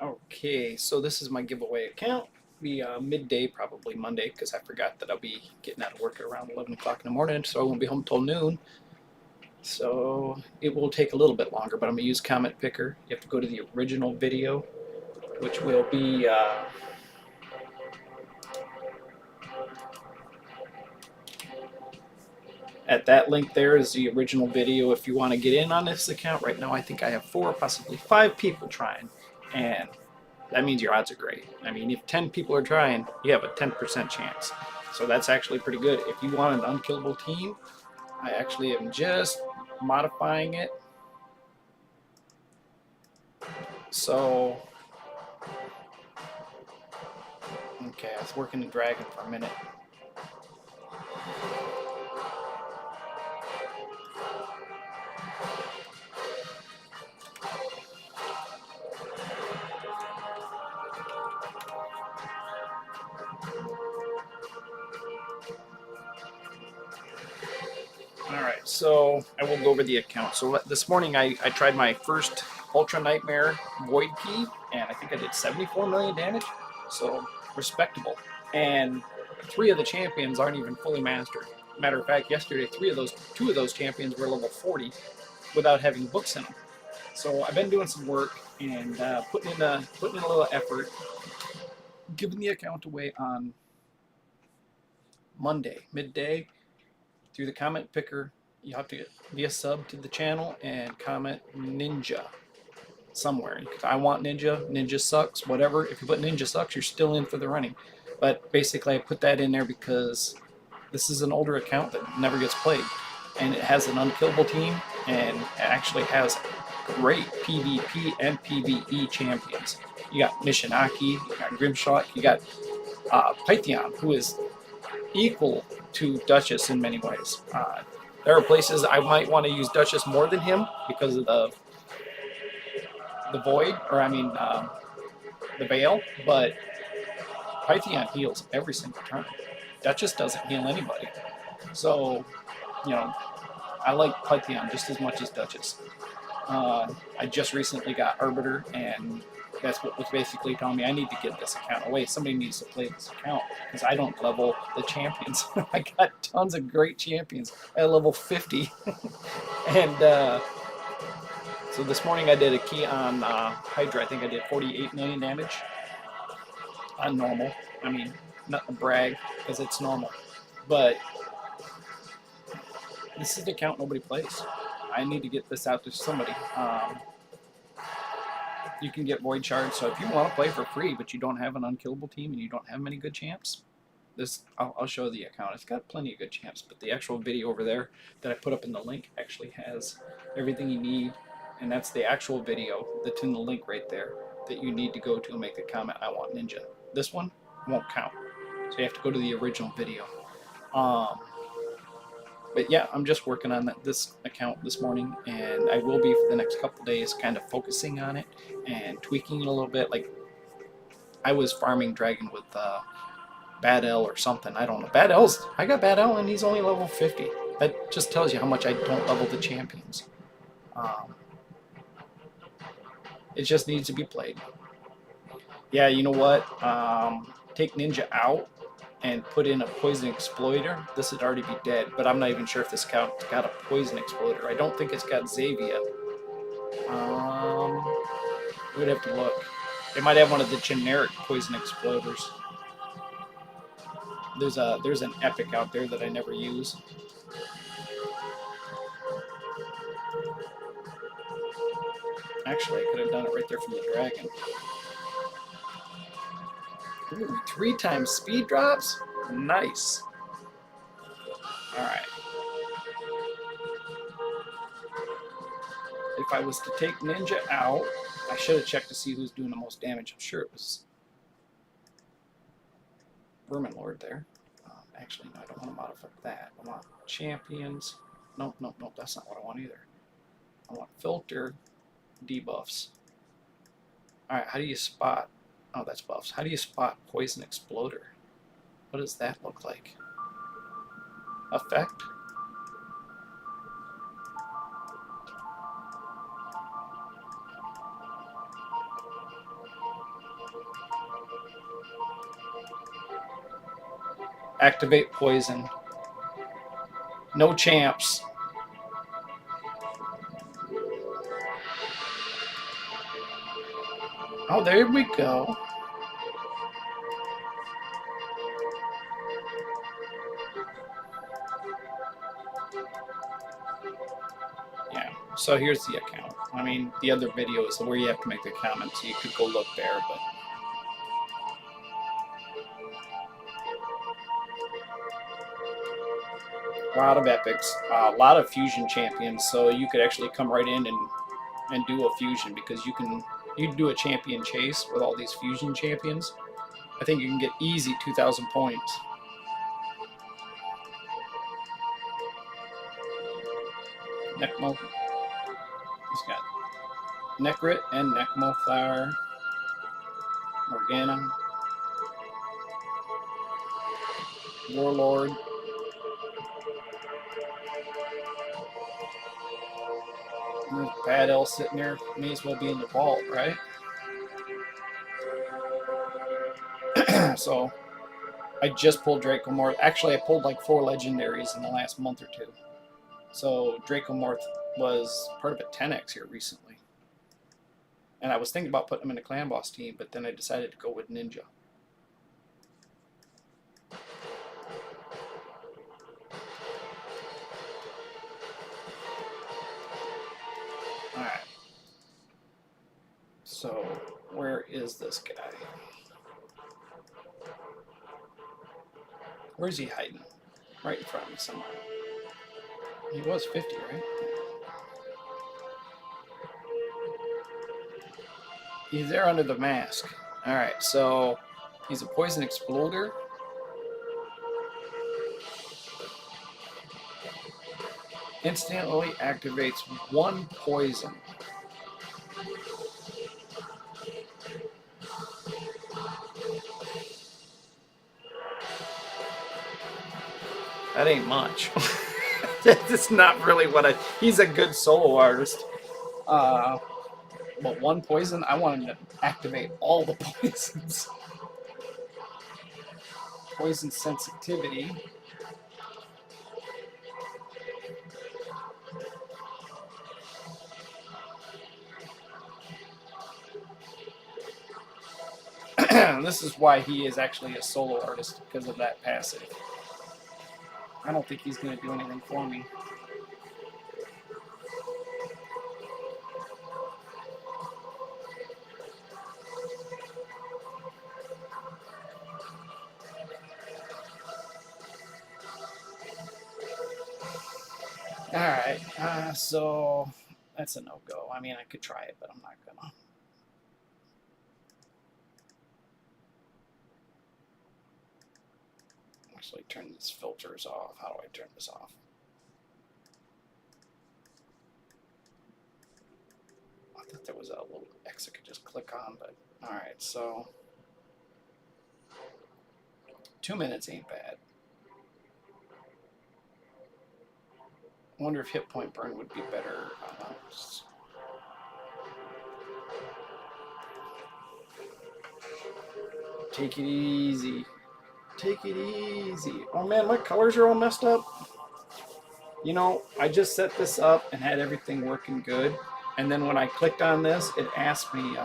Okay, so this is my giveaway account. Be midday, probably Monday, because I forgot that I'll be getting out of work at around 11 o'clock in the morning, so I won't be home till noon. So it will take a little bit longer, but I'm going to use Comment Picker. You have to go to the original video, which will be at that link there is the original video if you want to get in on this account. Right now I think I have 4, possibly 5 people trying, and that means your odds are great. I mean, if 10 people are trying, you have a 10% chance. So that's actually pretty good. If you want an unkillable team, I actually am just modifying it. So, okay, I was working the dragon for a minute. Alright, so I will go over the account. So this morning I tried my first Ultra Nightmare Void Key, and I think I did 74 million damage, so respectable. And 3 of the champions aren't even fully mastered. Matter of fact, yesterday 2 of those champions were level 40 without having books in them. So I've been doing some work and putting in a little effort, giving the account away on Monday, midday, through the comment picker. You have to be a sub to the channel and comment Ninja somewhere. I want Ninja, Ninja sucks, whatever. If you put Ninja sucks, you're still in for the running. But basically I put that in there because this is an older account that never gets played. And it has an unkillable team, and it actually has great PvP and PvE champions. You got Mishinaki, you got Grimshot, you got Pythion, who is equal to Duchess in many ways. There are places I might want to use Duchess more than him because of the Void, or I mean the Veil, but Pythion heals every single turn. Duchess doesn't heal anybody. So, you know, I like Pythion just as much as Duchess. I just recently got Arbiter, and that's what was basically telling me I need to get this account away. Somebody needs to play this account because I don't level the champions. I got tons of great champions at level 50. And so this morning I did a key on Hydra. I think I did 48 million damage on normal. I mean, not a brag because it's normal. But this is the account nobody plays. I need to get this out to somebody. You can get Void Shards, so if you want to play for free but you don't have an unkillable team and you don't have many good champs, I'll show the account. It's got plenty of good champs, but the actual video over there that I put up in the link actually has everything you need, and that's the actual video that's in the link right there that you need to go to and make the comment, I want Ninja. This one won't count, so you have to go to the original video. But yeah, I'm just working on this account this morning, and I will be for the next couple days kind of focusing on it and tweaking it a little bit. Like, I was farming Dragon with Bad L or something. I don't know. I got Bad L and he's only level 50. That just tells you how much I don't level the champions. It just needs to be played. Yeah, you know what? Take Ninja out and put in a Poison Exploiter. This would already be dead, but I'm not even sure if this account's got a Poison Exploiter. I don't think it's got Xavia. We'd have to look. It might have one of the generic Poison Exploders. There's an epic out there that I never use. Actually, I could have done it right there from the dragon. Ooh, 3 times speed drops? Nice. Alright. If I was to take Ninja out, I should have checked to see who's doing the most damage. I'm sure it was Vermin Lord there. Actually, no, I don't want to modify that. I want champions. Nope, nope, nope, that's not what I want either. I want filter debuffs. Alright, how do you spot? Oh, that's buffs. How do you spot Poison Exploder? What does that look like? Effect? Activate poison. No champs. Oh, there we go. Yeah, so here's the account. I mean, the other video is where you have to make the comment, so you could go look there, but... A lot of epics, a lot of fusion champions, so you could actually come right in and do a fusion, because you can do a champion chase with all these fusion champions. I think you can get easy 2,000 points. Necmo. He's got Necrit and Necmothar. Morgana. Warlord. And there's Bad L sitting there. May as well be in the vault, right? So, I just pulled Dracomorph. Actually, I pulled like 4 legendaries in the last month or 2. So, Dracomorph was part of a 10x here recently. And I was thinking about putting him in a clan boss team, but then I decided to go with Ninja. Alright. So, where is this guy? Where's he hiding? Right in front of me somewhere. He was 50, right? He's there under the mask. Alright, so he's a poison exploder. Instantly activates 1 poison. That ain't much. That's not really what I... He's a good solo artist. But 1 poison, I want him to activate all the poisons. Poison sensitivity. This is why he is actually a solo artist, because of that passive. I don't think he's going to do anything for me. Alright, so that's a no-go. I mean, I could try it, but I'm not gonna. Actually, turn these filters off. How do I turn this off? I thought there was a little X I could just click on, but alright, so 2 minutes ain't bad. I wonder if hit point burn would be better. Take it easy. Take it easy. Oh man, my colors are all messed up. You know, I just set this up and had everything working good. And then when I clicked on this, it asked me,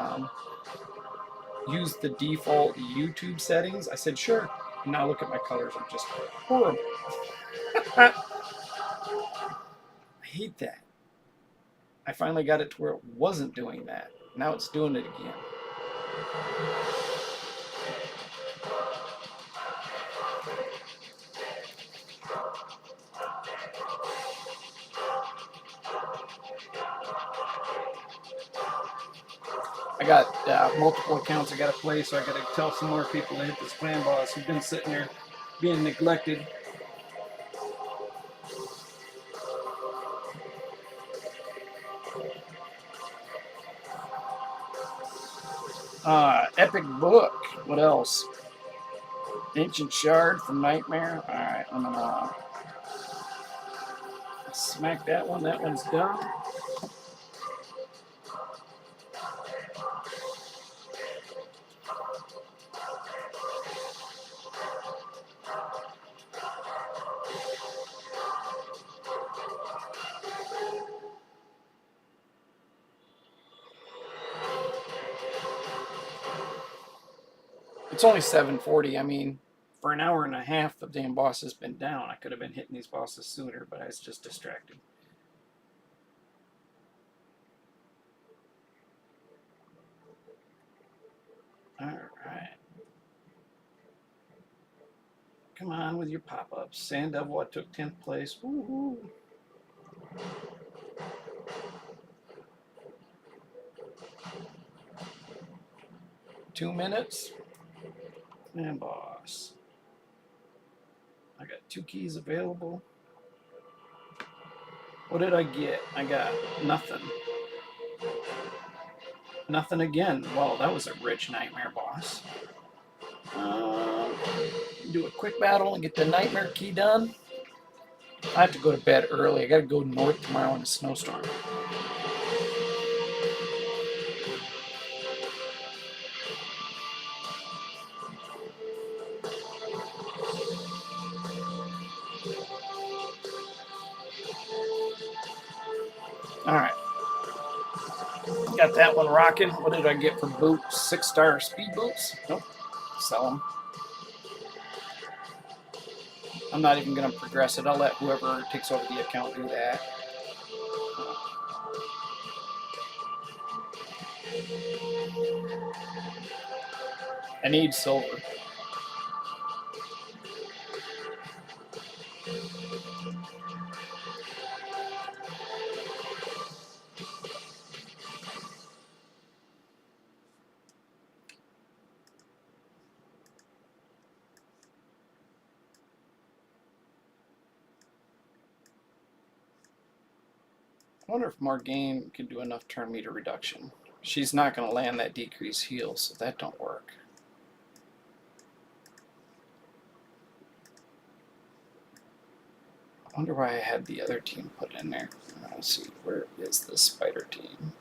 use the default YouTube settings. I said, sure. And now look at my colors. I'm just horrible. I hate that. I finally got it to where it wasn't doing that. Now it's doing it again. I got multiple accounts I got to play, so I got to tell some more people to hit this clan boss who've been sitting there being neglected. Epic Book. What else? Ancient Shard from Nightmare. Alright, I'm gonna smack that one. That one's done. It's only 7:40. I mean, for an hour and a half, the damn boss has been down. I could have been hitting these bosses sooner, but I was just distracted. All right. Come on with your pop-ups. Sand Devil, what took 10th place? Woohoo! Two minutes. And boss. I got 2 keys available. What did I get? I got nothing. Nothing again. Well, that was a rich nightmare boss. Do a quick battle and get the nightmare key done. I have to go to bed early. I got to go north tomorrow in a snowstorm. All right. Got that one rocking. What did I get for boots? 6-star speed boots? Nope. Sell them. I'm not even going to progress it. I'll let whoever takes over the account do that. I need silver. I wonder if Morgane can do enough turn meter reduction. She's not going to land that decrease heal, so that don't work. I wonder why I had the other team put in there. Let's see, where is the spider team?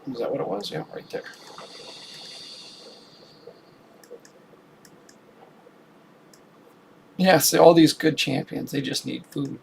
Is that what it was? Yeah, right there. Yeah, see, all these good champions, they just need food.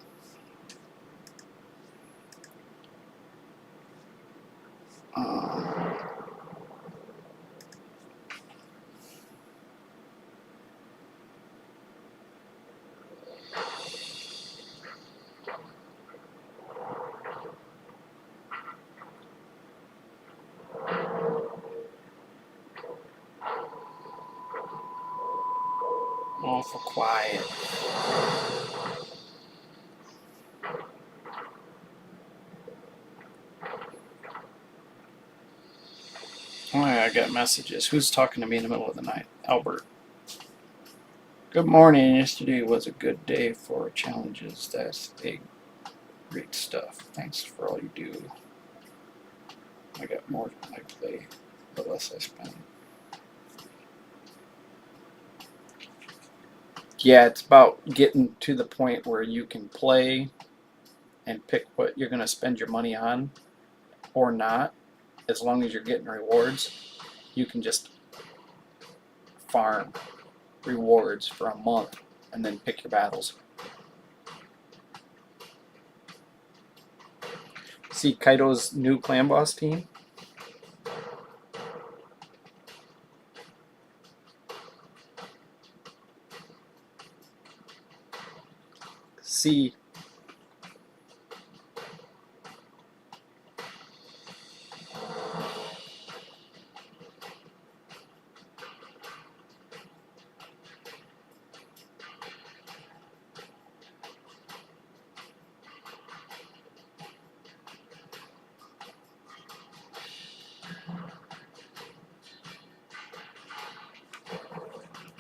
Awful quiet. Oh yeah, I got messages. Who's talking to me in the middle of the night? Albert. Good morning. Yesterday was a good day for challenges. That's big, great stuff. Thanks for all you do. I got more I play, the less I spend. Yeah, it's about getting to the point where you can play and pick what you're going to spend your money on or not. As long as you're getting rewards, you can just farm rewards for a month and then pick your battles. See Kaito's new clan boss team? See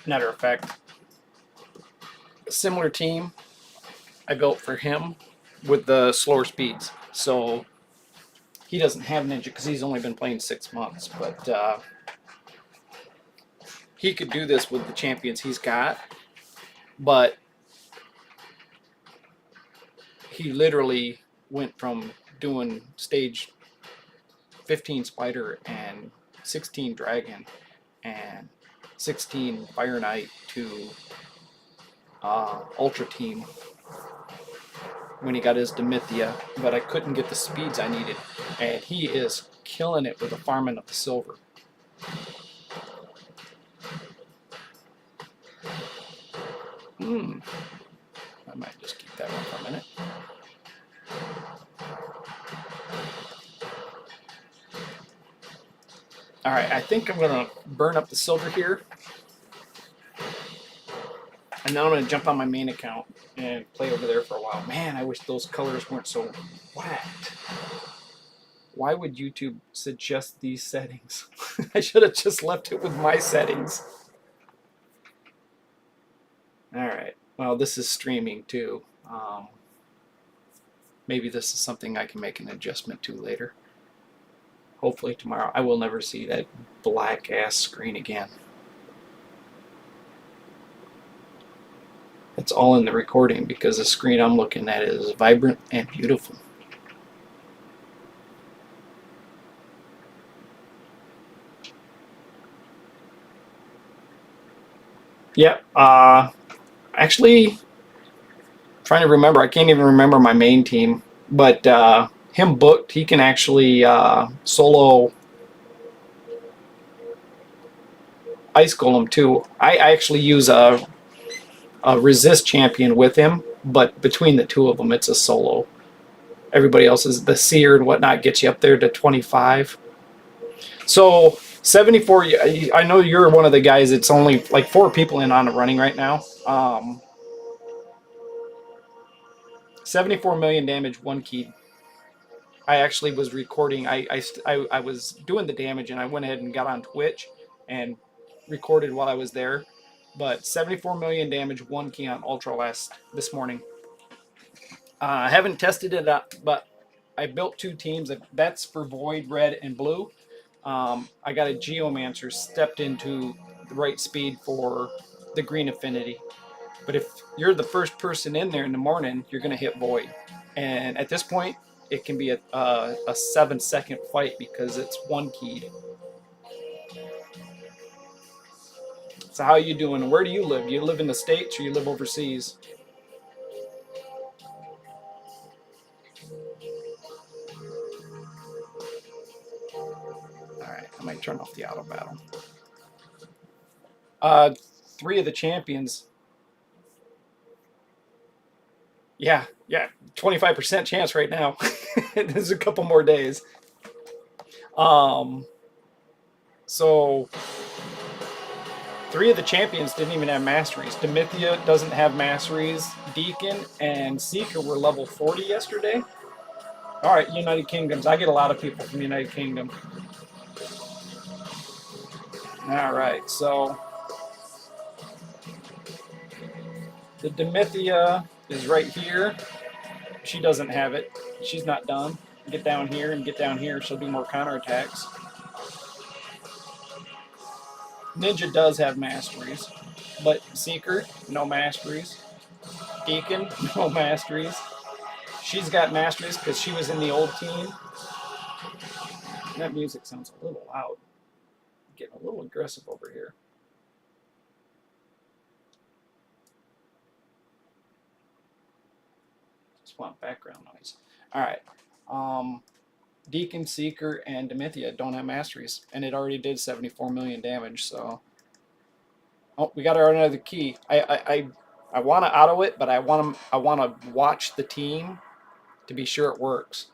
matter of fact, a similar team I built for him with the slower speeds. So he doesn't have Ninja because he's only been playing 6 months, but he could do this with the champions he's got. But he literally went from doing stage 15 Spider and 16 Dragon and 16 Fire Knight to Ultra Team when he got his Demithia, but I couldn't get the speeds I needed, and he is killing it with the farming of the silver. I might just keep that one for a minute. All right, I think I'm gonna burn up the silver here. And then I'm gonna jump on my main account and play over there for a while. Man, I wish those colors weren't so whacked. Why would YouTube suggest these settings? I should have just left it with my settings. All right. Well, this is streaming too. Maybe this is something I can make an adjustment to later. Hopefully tomorrow. I will never see that black ass screen again. It's all in the recording because the screen I'm looking at is vibrant and beautiful. Yep. Actually, trying to remember. I can't even remember my main team, but him booked. He can actually solo Ice Golem too. I actually use a resist champion with him, but between the two of them, it's a solo. Everybody else is the seer and whatnot gets you up there to 25. So 74. I know you're one of the guys. It's only like 4 people in on the running right now. 74 million damage, 1 key. I actually was recording. I was doing the damage, and I went ahead and got on Twitch and recorded while I was there. But 74 million damage, 1 key on Ultra this morning. I haven't tested it up, but I built 2 teams. That's for Void, Red, and Blue. I got a Geomancer stepped into the right speed for the Green Affinity. But if you're the first person in there in the morning, you're going to hit Void. And at this point, it can be a 7-second fight because it's 1 keyed. So how are you doing? Where do you live? Do you live in the States or you live overseas? Alright, I might turn off the auto battle. 3 of the champions. Yeah, 25% chance right now. There's a couple more days. So 3 of the champions didn't even have masteries. Demithia doesn't have masteries. Deacon and Seeker were level 40 yesterday. All right, United Kingdoms. I get a lot of people from United Kingdom. All right, so the Demithia is right here. She doesn't have it. She's not done. Get down here and get down here. She'll do more counterattacks. Ninja does have masteries, but Seeker, no masteries. Deacon, no masteries. She's got masteries because she was in the old team. That music sounds a little loud. Getting a little aggressive over here. Just want background noise. All right. Deacon, Seeker, and Demithia don't have masteries, and it already did 74 million damage. So, oh, we got our another key. I want to auto it, but I want to watch the team to be sure it works.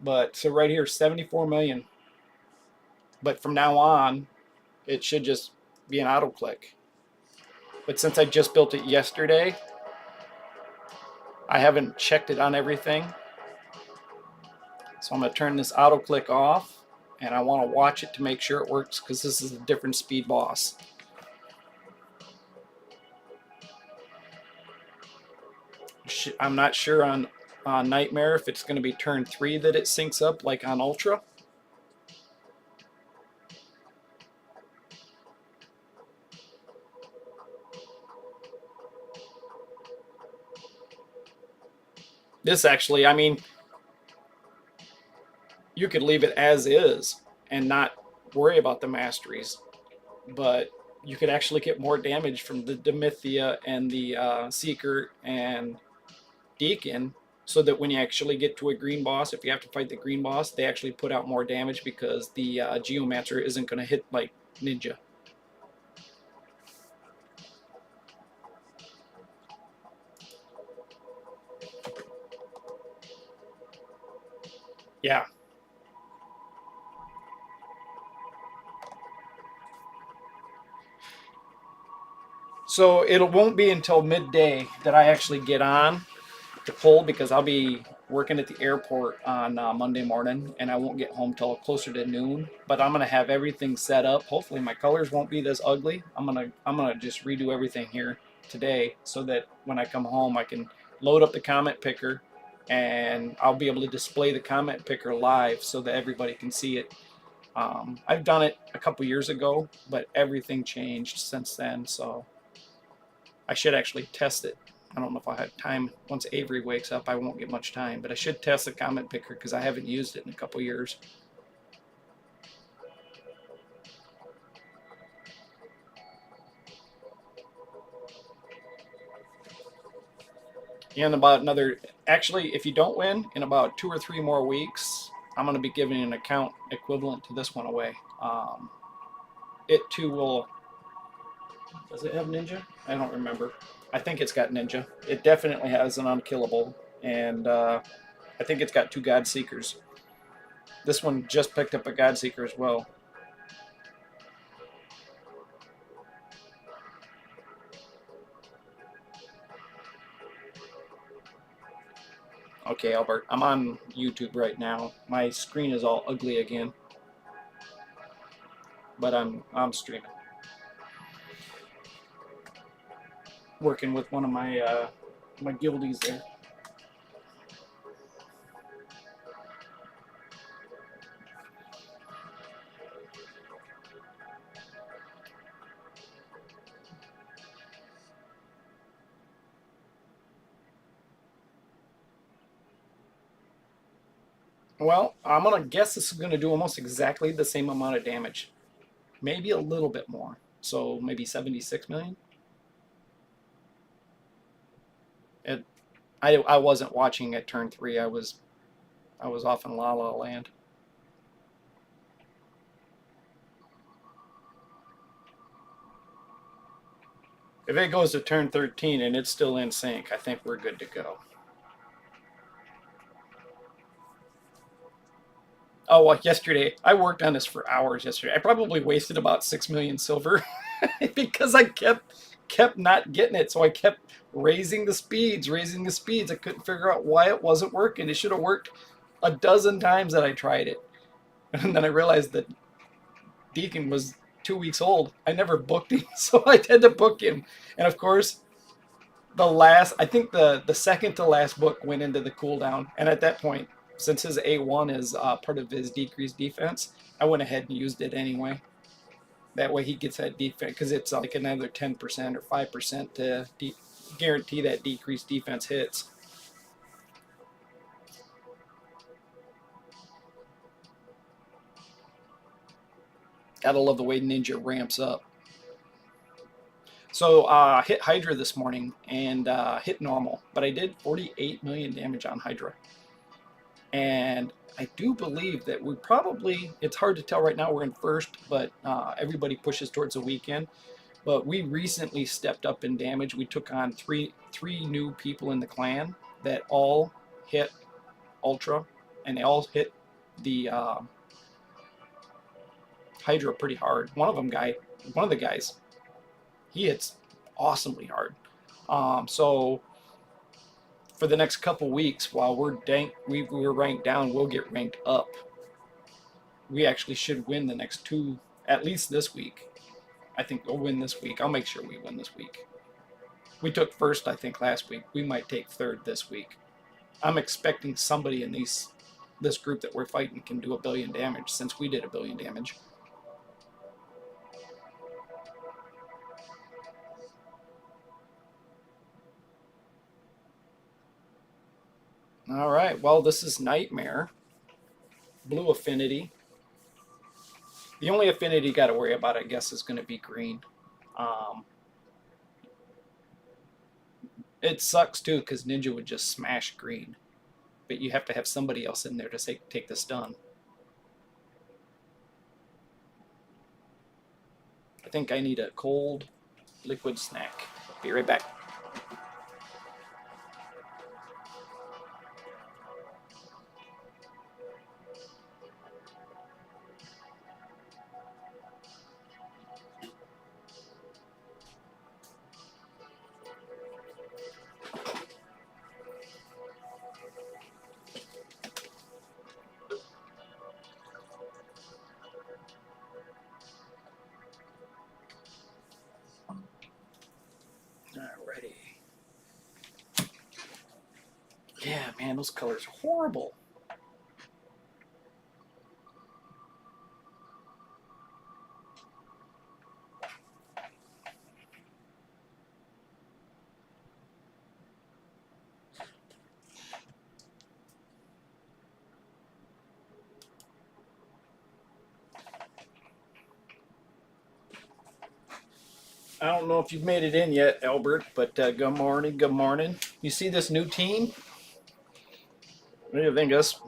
But so right here, 74 million. But from now on, it should just be an auto click. But since I just built it yesterday, I haven't checked it on everything. So I'm going to turn this auto click off, and I want to watch it to make sure it works because this is a different speed boss. I'm not sure on Nightmare if it's going to be turn 3 that it syncs up like on Ultra. This actually, I mean, you could leave it as is and not worry about the masteries, but you could actually get more damage from the Demithia and the Seeker and Deacon, so that when you actually get to a green boss, if you have to fight the green boss, they actually put out more damage because the Geomancer isn't going to hit like Ninja. Yeah. So it won't be until midday that I actually get on to pull because I'll be working at the airport on Monday morning and I won't get home till closer to noon. But I'm gonna have everything set up. Hopefully my colors won't be this ugly. I'm gonna just redo everything here today so that when I come home I can load up the comment picker and I'll be able to display the comment picker live so that everybody can see it. I've done it a couple years ago, but everything changed since then. So I should actually test it. I don't know if I have time. Once Avery wakes up, I won't get much time, but I should test the comment picker because I haven't used it in a couple years. In about another, actually, if you don't win, in about 2 or 3 more weeks, I'm going to be giving an account equivalent to this one away. It too will. Does it have Ninja? I don't remember. I think it's got Ninja. It definitely has an unkillable, and I think it's got 2 God Seekers. This one just picked up a God Seeker as well. Okay, Albert, I'm on YouTube right now. My screen is all ugly again, but I'm streaming. Working with one of my guildies there. Well, I'm gonna guess this is gonna do almost exactly the same amount of damage, maybe a little bit more. So maybe 76 million. It, I wasn't watching at turn 3. I was off in La La Land. If it goes to turn 13 and it's still in sync, I think we're good to go. Oh, well, yesterday I worked on this for hours yesterday. I probably wasted about 6 million silver because I kept not getting it. So I kept raising the speeds, raising the speeds. I couldn't figure out why it wasn't working. It should have worked a dozen times that I tried it. And then I realized that Deacon was 2 weeks old. I never booked him, so I had to book him. And of course, I think the second to last book went into the cooldown. And at that point, since his A1 is part of his decreased defense, I went ahead and used it anyway. That way he gets that defense because it's like another 10% or 5% to guarantee that decreased defense hits. Gotta love the way Ninja ramps up. So hit Hydra this morning and hit normal, but I did 48 million damage on Hydra. And I do believe that we probably, it's hard to tell right now, we're in first, but everybody pushes towards the weekend. But we recently stepped up in damage. We took on three new people in the clan that all hit Ultra, and they all hit the Hydra pretty hard. One of the guys, he hits awesomely hard. So for the next couple weeks, while we're ranked down, we'll get ranked up. We actually should win the next 2, at least this week. I think we'll win this week. I'll make sure we win this week. We took first, I think, last week. We might take third this week. I'm expecting somebody in this group that we're fighting can do 1 billion damage since we did 1 billion damage. All right, well, this is Nightmare. Blue affinity. The only affinity you got to worry about, I guess, is going to be green. It sucks, too, because Ninja would just smash green. But you have to have somebody else in there to take the stun. I think I need a cold liquid snack. Be right back. Man, those colors are horrible. I don't know if you've made it in yet, Albert, but good morning, good morning. You see this new team? What do you think of this?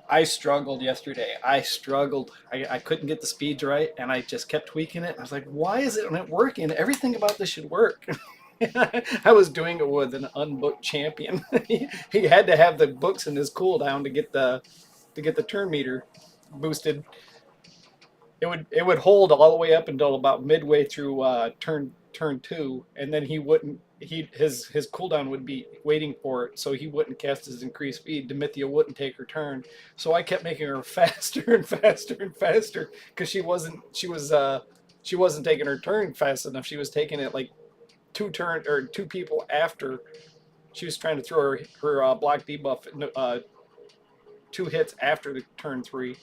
I struggled yesterday. I struggled. I couldn't get the speeds right, and I just kept tweaking it. I was like, why is it not working? Everything about this should work. I was doing it with an unbooked champion. He had to have the books in his cooldown to get the turn meter boosted. It would hold all the way up until about midway through turn two, and then he wouldn't. His cooldown would be waiting for it, so he wouldn't cast his increased speed. Demithia wouldn't take her turn, so I kept making her faster and faster and faster because she wasn't taking her turn fast enough. She was taking it like two people after she was trying to throw her block debuff 2 hits after the turn 3.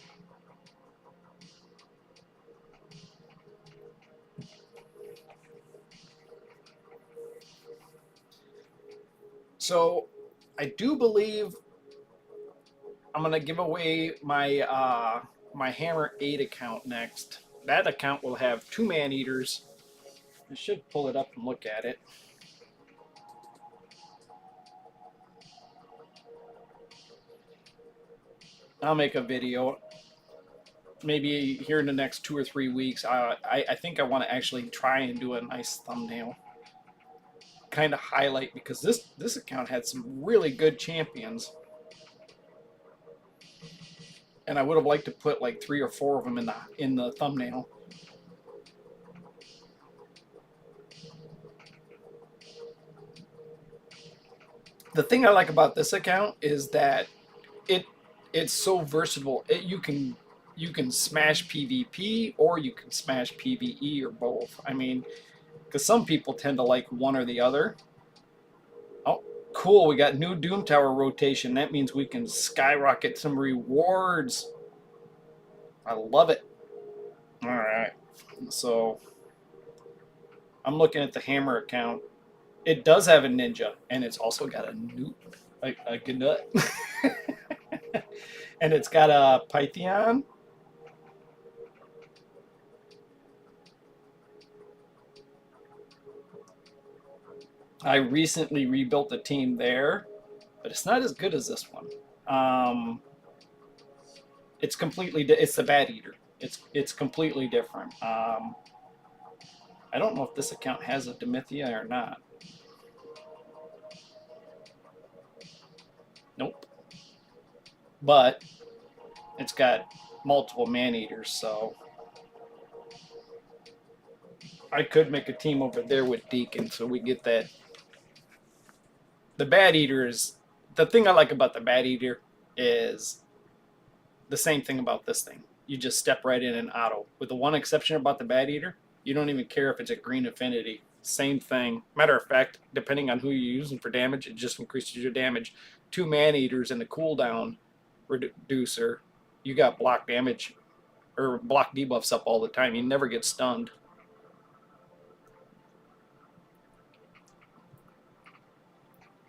So I do believe I'm gonna give away my my Hammer 8 account next. That account will have 2 man eaters. I should pull it up and look at it. I'll make a video maybe here in the next 2 or 3 weeks. I think I want to actually try and do a nice thumbnail, kind of highlight, because this account had some really good champions, and I would have liked to put like 3 or 4 of them in the thumbnail. The thing I like about this account is that it's so versatile. You can smash PvP or you can smash PvE or both. I mean, because some people tend to like one or the other. Oh, cool! We got new Doom Tower rotation. That means we can skyrocket some rewards. I love it. All right, so I'm looking at the Hammer account. It does have a ninja, and it's also got a newt, a gnut. And it's got a Python. I recently rebuilt the team there, but it's not as good as this one. It's it's the Bat Eater. It's completely different. I don't know if this account has a Demithia or not. Nope. But it's got multiple man eaters, so I could make a team over there with Deacon, so we get that. The Bat Eater is the thing I like about the Bat Eater is the same thing about this thing. You just step right in and auto. With the one exception about the Bat Eater, you don't even care if it's a green affinity. Same thing. Matter of fact, depending on who you're using for damage, it just increases your damage. 2 man eaters and the cooldown reducer, you got block damage or block debuffs up all the time. You never get stunned.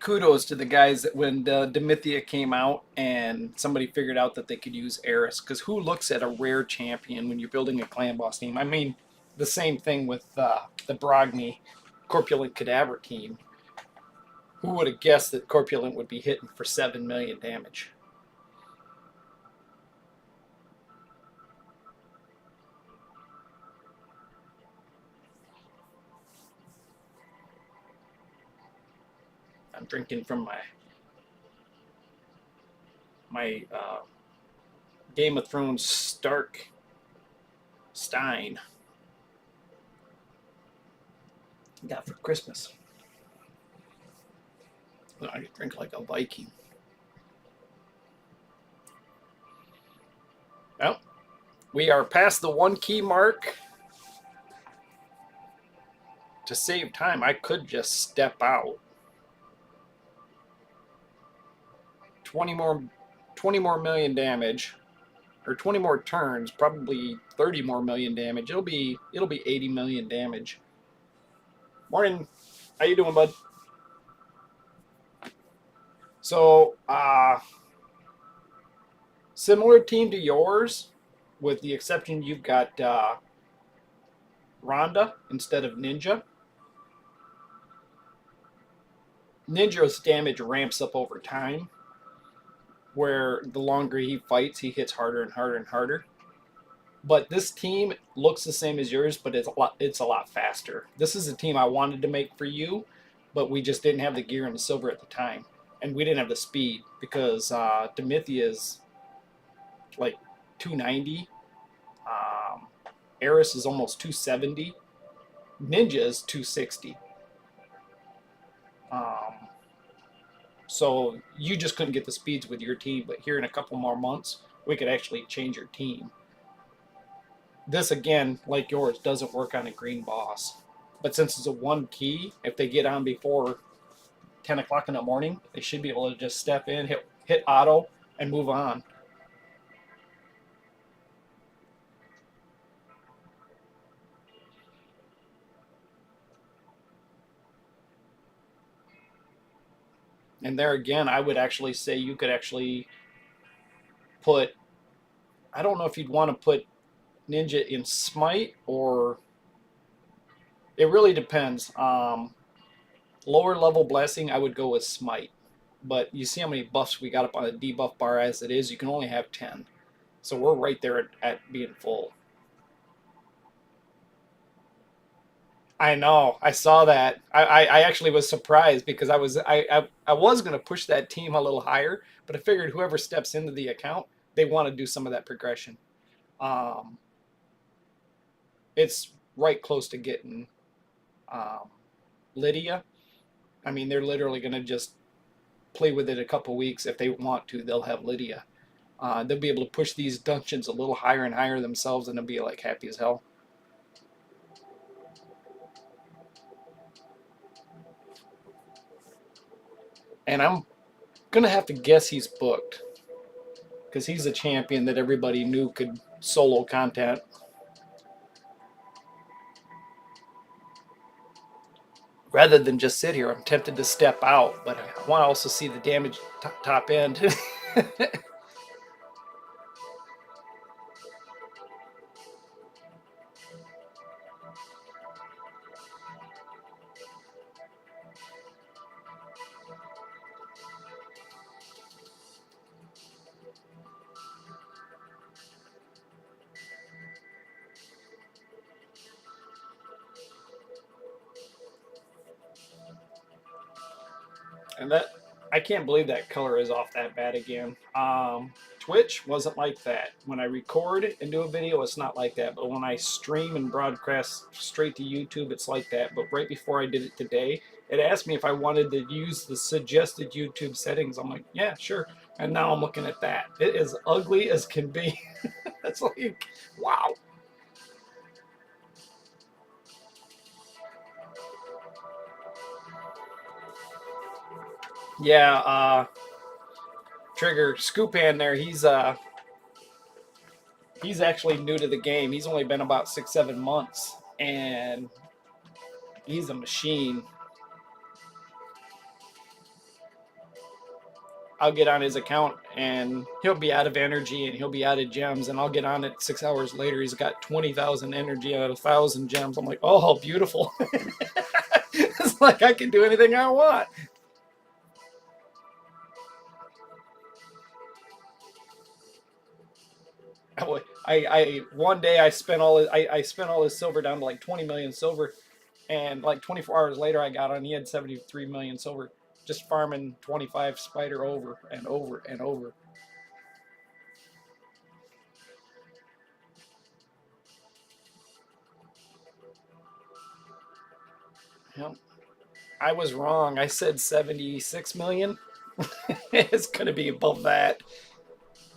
Kudos to the guys that when Demithia came out and somebody figured out that they could use Eris, because who looks at a rare champion when you're building a clan boss team? I mean, the same thing with the Brogni Corpulent Cadaver team. Who would have guessed that Corpulent would be hitting for 7 million damage? I'm drinking from my Game of Thrones Stark Stein. Got for Christmas. I drink like a Viking. Well, we are past the 1 key mark. To save time, I could just step out. 20 more million damage, or 20 more turns, probably 30 more million damage. It'll be 80 million damage. Morning. How you doing, bud? So, similar team to yours, with the exception you've got Rhonda instead of Ninja. Ninja's damage ramps up over time, where the longer he fights, he hits harder and harder and harder. But this team looks the same as yours, but it's a lot faster. This is a team I wanted to make for you, but we just didn't have the gear and the silver at the time, and we didn't have the speed because Demithia is like 290. Eris is almost 270. Ninja is 260. So you just couldn't get the speeds with your team, but here in a couple more months, we could actually change your team. This, again, like yours, doesn't work on a green boss. But since it's a 1 key, if they get on before 10 o'clock in the morning, they should be able to just step in, hit auto, and move on. And there again, I would actually say you could actually put, I don't know if you'd want to put Ninja in Smite, or it really depends. Lower level Blessing, I would go with Smite. But you see how many buffs we got up on the debuff bar as it is. You can only have 10. So we're right there at being full. I know. I saw that. I actually was surprised because I was going to push that team a little higher, but I figured whoever steps into the account, they want to do some of that progression. It's right close to getting Lydia. I mean, they're literally going to just play with it a couple weeks. If they want to, they'll have Lydia. They'll be able to push these dungeons a little higher and higher themselves, and they'll be like happy as hell. And I'm going to have to guess he's booked, because he's a champion that everybody knew could solo content. Rather than just sit here, I'm tempted to step out, but I want to also see the damage top end. And that, I can't believe that color is off that bad again. Twitch wasn't like that. When I record and do a video, it's not like that. But when I stream and broadcast straight to YouTube, it's like that. But right before I did it today, it asked me if I wanted to use the suggested YouTube settings. I'm like, yeah, sure. And now I'm looking at that. It is ugly as can be. It's like, wow. Yeah, Trigger Scoopan there, he's actually new to the game. He's only been about 6-7 months, and he's a machine. I'll get on his account and he'll be out of energy and he'll be out of gems, and I'll get on it 6 hours later. He's got 20,000 energy out of 1,000 gems. I'm like, oh, how beautiful. It's like I can do anything I want. I one day I spent all his silver down to like 20 million silver, and like 24 hours later I got on. He had 73 million silver, just farming 25 spider over and over and over. Yep. I was wrong. I said 76 million. It's gonna be above that.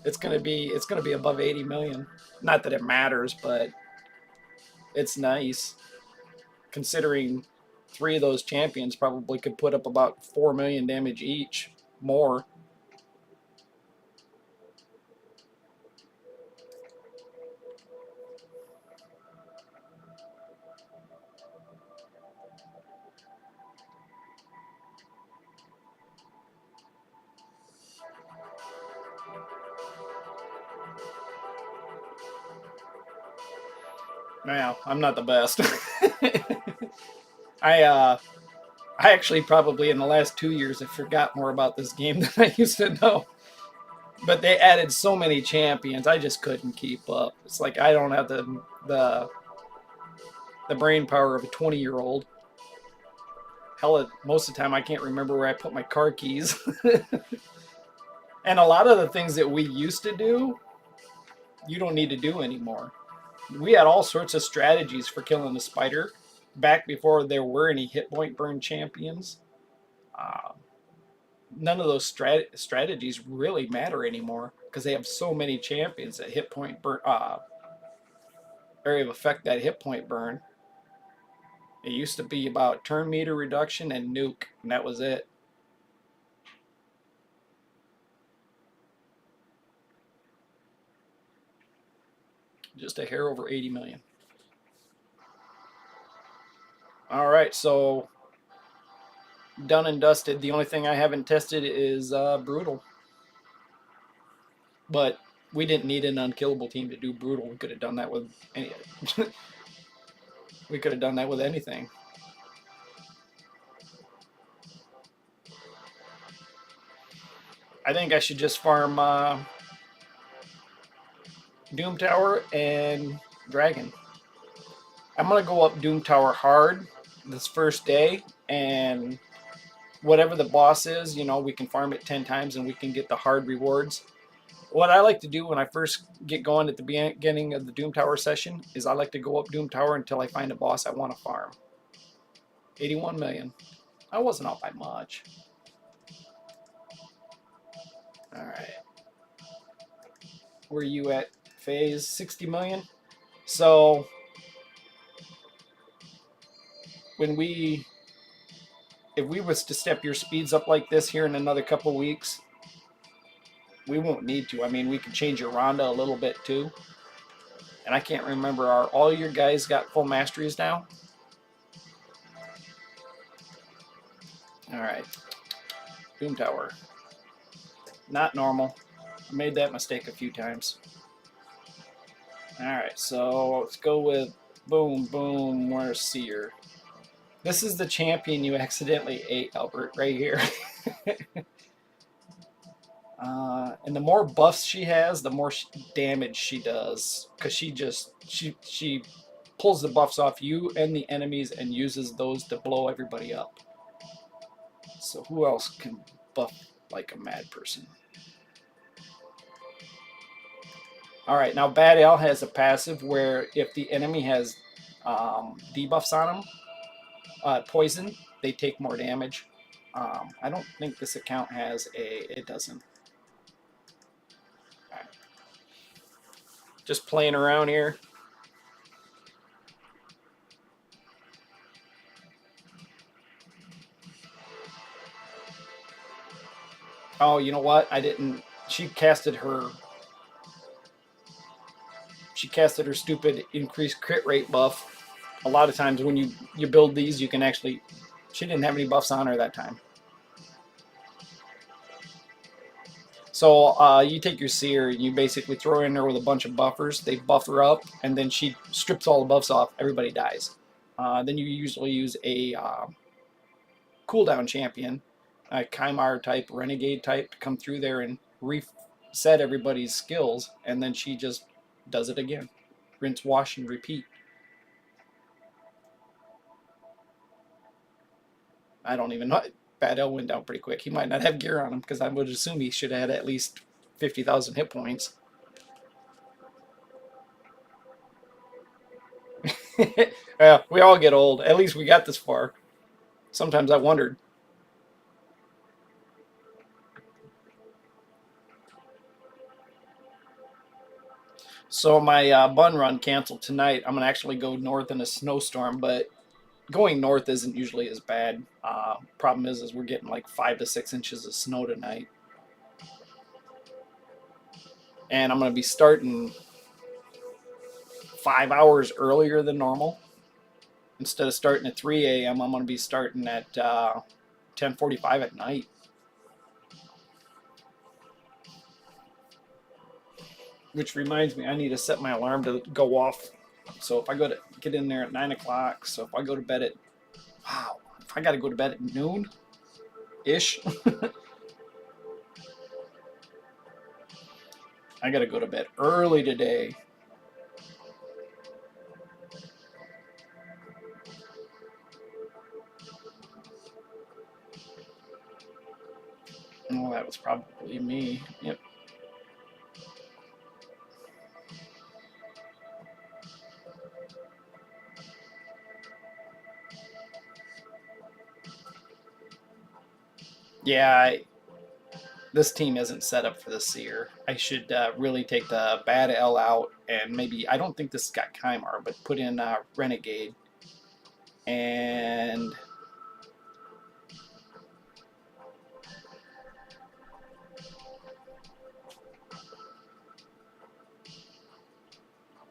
It's gonna be above 80 million. Not that it matters, but it's nice considering 3 of those champions probably could put up about 4 million damage each, more. Now, I'm not the best. I I actually probably in the last 2 years have forgot more about this game than I used to know. But they added so many champions, I just couldn't keep up. It's like I don't have the the brain power of a 20-year-old. Hell, most of the time I can't remember where I put my car keys. And a lot of the things that we used to do, you don't need to do anymore. We had all sorts of strategies for killing the spider back before there were any hit point burn champions. Uh, None of those strategies really matter anymore because they have so many champions that hit point burn area of effect that hit point burn. It used to be about turn meter reduction and nuke, and that was it. Just a hair over 80 million. All right, so done and dusted. The only thing I haven't tested is brutal, but we didn't need an unkillable team to do brutal. We could have done that with any. We could have done that with anything. I think I should just farm Doom Tower and Dragon. I'm gonna go up Doom Tower hard this first day, and whatever the boss is, you know, we can farm it 10 times and we can get the hard rewards. What I like to do when I first get going at the beginning of the Doom Tower session is I like to go up Doom Tower until I find a boss I want to farm. 81 million. I wasn't off by much. All right. Where are you at, Phase? 60 million? So when if we was to step your speeds up like this here in another couple weeks, we won't need to. I mean, we can change your Ronda a little bit too. And I can't remember, are all your guys got full masteries now? All right. Doom Tower. Not normal. I made that mistake a few times. All right, so let's go with boom, boom. Where's Seer? This is the champion you accidentally ate, Albert, right here. And the more buffs she has, the more damage she does, because she pulls the buffs off you and the enemies and uses those to blow everybody up. So who else can buff like a mad person? All right, now Bad Al has a passive where if the enemy has debuffs on them, poison, they take more damage. I don't think this account has it doesn't. Right. Just playing around here. Oh, you know what? I didn't. She casted her stupid increased crit rate buff. A lot of times when you build these, you can actually. She didn't have any buffs on her that time. So you take your Seer, you basically throw her in there with a bunch of buffers. They buff her up, and then she strips all the buffs off. Everybody dies. Then you usually use a cooldown champion, a Kymar type, Renegade type, to come through there and reset everybody's skills, and then she just does it again. Rinse, wash, and repeat. I don't even know. Bad L went down pretty quick. He might not have gear on him because I would assume he should have had at least 50,000 hit points. Yeah, we all get old. At least we got this far. Sometimes I wondered. So my bun run canceled tonight. I'm gonna actually go north in a snowstorm, but going north isn't usually as bad. Problem is we're getting like 5 to 6 inches of snow tonight, and I'm gonna be starting 5 hours earlier than normal. Instead of starting at 3 a.m., I'm gonna be starting at 10:45 at night. Which reminds me, I need to set my alarm to go off So if I go to get in there at 9 o'clock, so if I go to bed at, wow, if I got to go to bed at noon ish, I got to go to bed early today. Oh, that was probably me. Yep. Yeah, this team isn't set up for the Seer. I should really take the Bad L out and maybe, I don't think this has got Kymar, but put in Renegade. And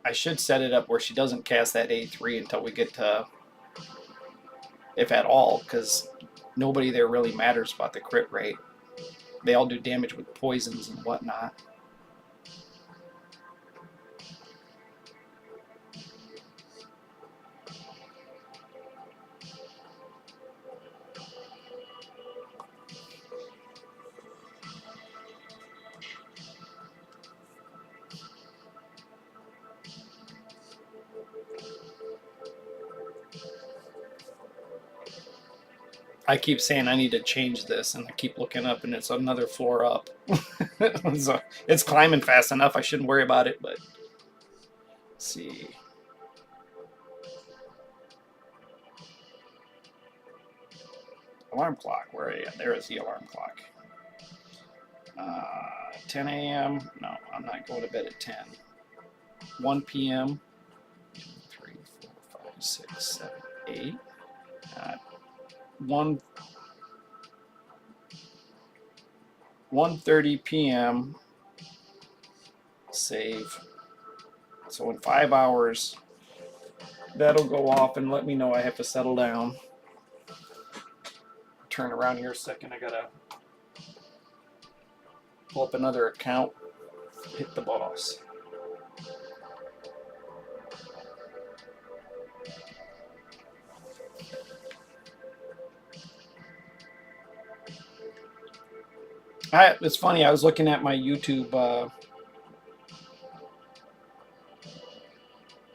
I should set it up where she doesn't cast that A3 until we get to, if at all, because nobody there really matters about the crit rate. They all do damage with poisons and whatnot. I keep saying I need to change this, and I keep looking up, and it's another floor up. So it's climbing fast enough. I shouldn't worry about it, but let's see. Alarm clock. Where are you? There is the alarm clock. 10 a.m. No, I'm not going to bed at 10. 1 p.m. 2, 3, 4, 5, 6, 7, 8. 1:30 p.m. Save. So in 5 hours, that'll go off and let me know I have to settle down. Turn around here a second. I gotta pull up another account. Hit the boss. It's funny. I was looking at my YouTube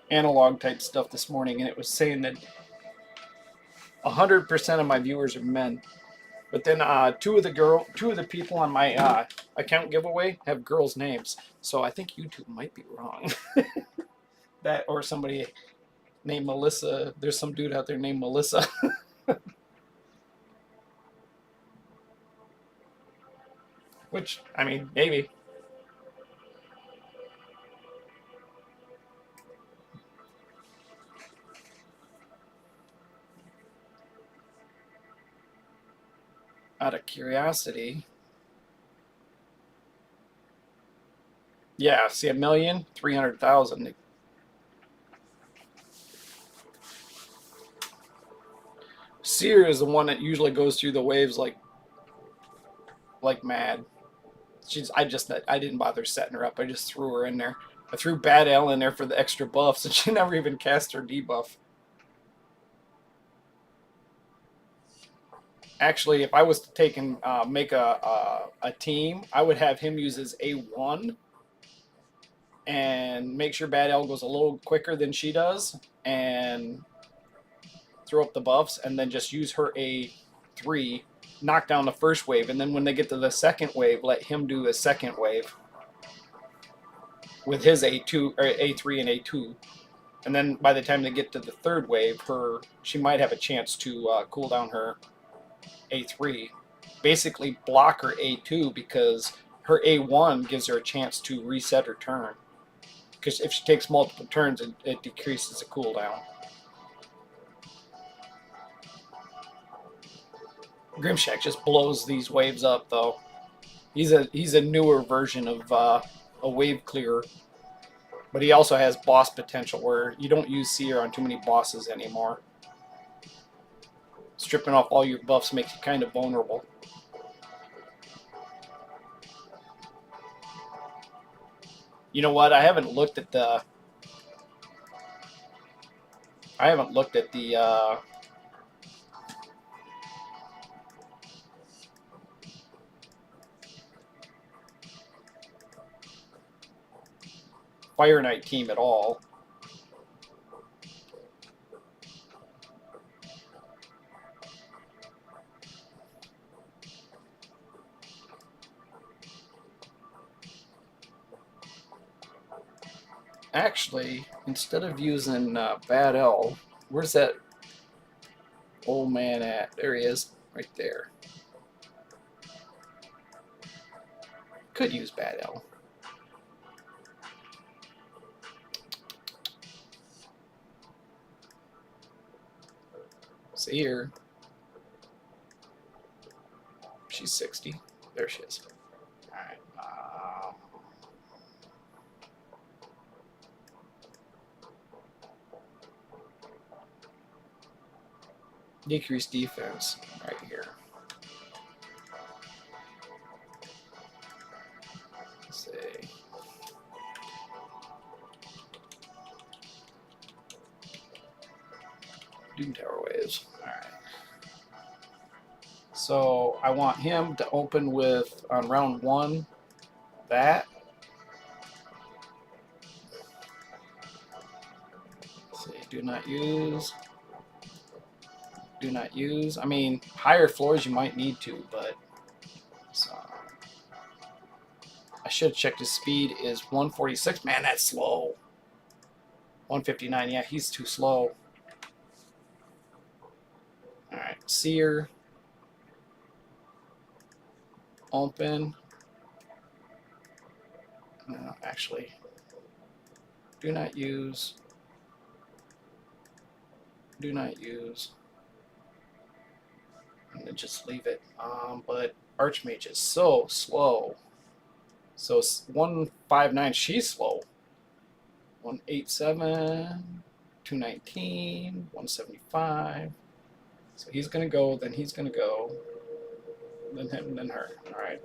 analog type stuff this morning, and it was saying that 100% of my viewers are men. But then two of the people on my account giveaway have girls' names, so I think YouTube might be wrong. That or somebody named Melissa. There's some dude out there named Melissa. Which, I mean, maybe. Out of curiosity. Yeah, see 1,300,000. Seer is the one that usually goes through the waves like mad. I didn't bother setting her up. I just threw her in there. I threw Bad L in there for the extra buffs, and she never even cast her debuff. Actually, if I was to take and make a team, I would have him use his A1 and make sure Bad L goes a little quicker than she does, and throw up the buffs, and then just use her A3, knock down the first wave, and then when they get to the second wave, let him do a second wave with his A2 or A3 and A2. And then by the time they get to the third wave, she might have a chance to cool down her A3. Basically block her A2 because her A1 gives her a chance to reset her turn. Because if she takes multiple turns, it decreases the cooldown. Grimshack just blows these waves up, though. He's a newer version of a wave clearer, but he also has boss potential where you don't use Seer on too many bosses anymore. Stripping off all your buffs makes you kind of vulnerable. You know what? I haven't looked at the I haven't looked at the Fire Knight team at all. Actually, instead of using Bad L, where's that old man at? There he is, right there. Could use Bad L. See here. She's 60. There she is. All right. Decrease defense right here. Let's see. Doom Tower Waves. All right. So I want him to open with, on round 1, that. Let's see. Do not use. Do not use. I mean, higher floors you might need to, but so I should have checked his speed is 146. Man, that's slow. 159. Yeah, he's too slow. All right, Seer. Open. No, actually, do not use. Do not use. I'm gonna just leave it. But Archmage is so slow. So 159, she's slow. 187, 219, 175. So he's gonna go, then he's gonna go, then him, then her. All right.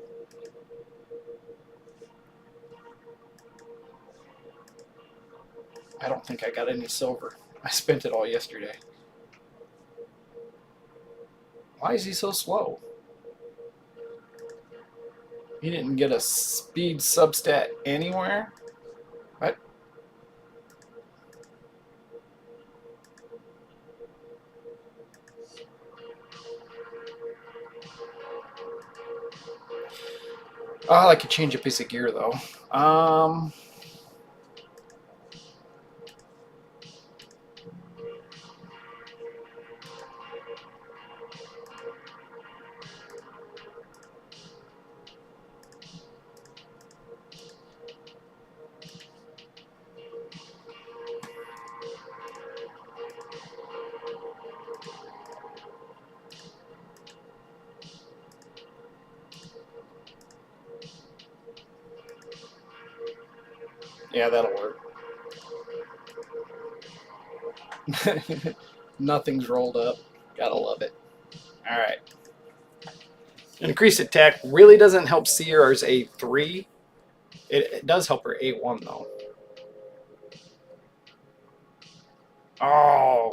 I don't think I got any silver. I spent it all yesterday. Why is he so slow? He didn't get a speed substat anywhere? What? Oh, I could change a piece of gear though. Yeah, that'll work. Nothing's rolled up. Gotta love it. All right. Increased attack really doesn't help Seer's A3. It does help her A1 though. Oh.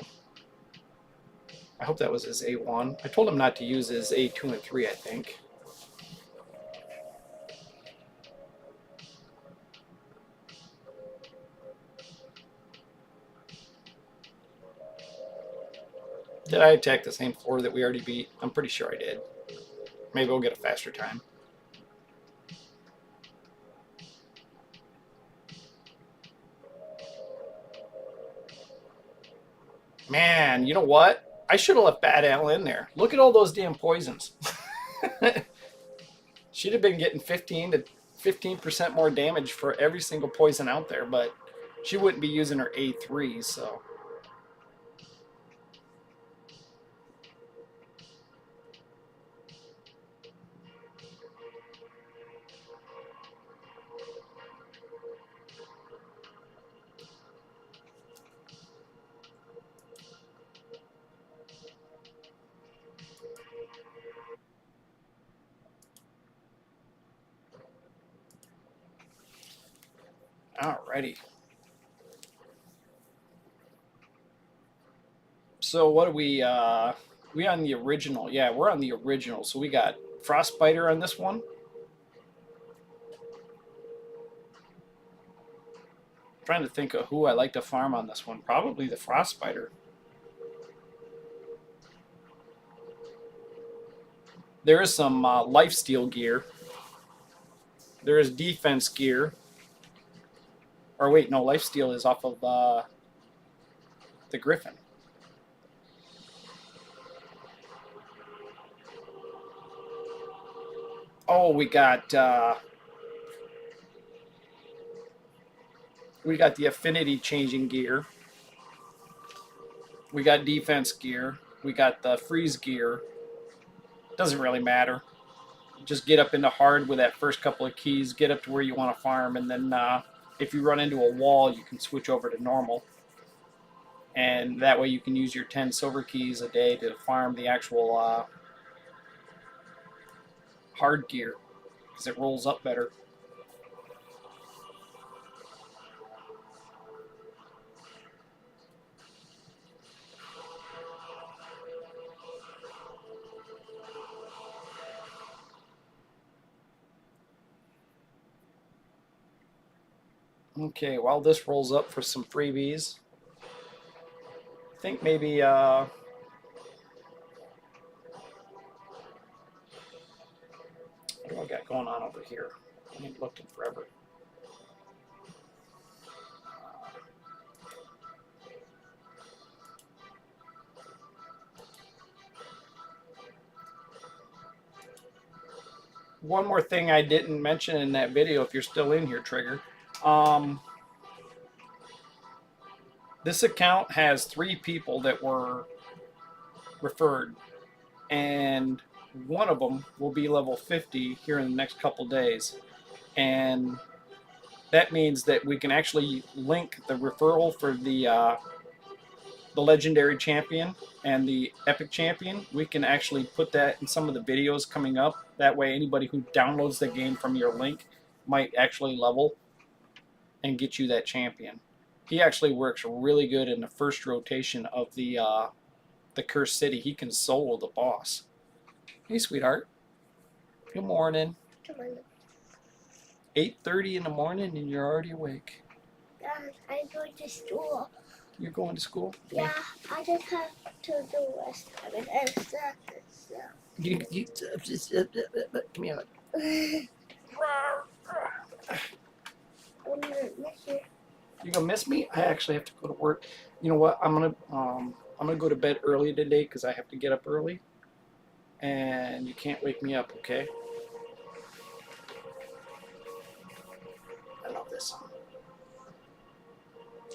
I hope that was his A1. I told him not to use his A2 and 3, I think. Did I attack the same floor that we already beat? I'm pretty sure I did. Maybe we'll get a faster time. Man, you know what? I should have left Bad Al in there. Look at all those damn poisons. She'd have been getting 15 to 15% more damage for every single poison out there, but she wouldn't be using her A3, so. Alrighty. So what are we on the original? Yeah, we're on the original. So we got Frostbiter on this one. I'm trying to think of who I like to farm on this one. Probably the Frostbiter. There is some lifesteal gear. There is defense gear. Or wait, no, lifesteal is off of the Griffin. Oh, we got the affinity changing gear. We got defense gear. We got the freeze gear. Doesn't really matter. Just get up into hard with that first couple of keys. Get up to where you want to farm, and then if you run into a wall, you can switch over to normal. And that way you can use your 10 silver keys a day to farm the actual hard gear because it rolls up better. Okay, while this rolls up for some freebies, I think maybe what do I got going on over here? I ain't looked in forever. One more thing I didn't mention in that video, if you're still in here, Trigger. This account has 3 people that were referred, and one of them will be level 50 here in the next couple days. And that means that we can actually link the referral for the legendary champion and the epic champion. We can actually put that in some of the videos coming up. That way anybody who downloads the game from your link might actually level and get you that champion. He actually works really good in the first rotation of the Cursed City. He can solo the boss. Hey, sweetheart. Good morning. Good morning. 8:30 in the morning and you're already awake. Yeah, I'm going to school. You're going to school? Yeah, I just have to do rest of it and stuff. Come here. I'm gonna miss you. You gonna miss me? I actually have to go to work. You know what? I'm gonna go to bed early today because I have to get up early, and you can't wake me up, okay? I love this song.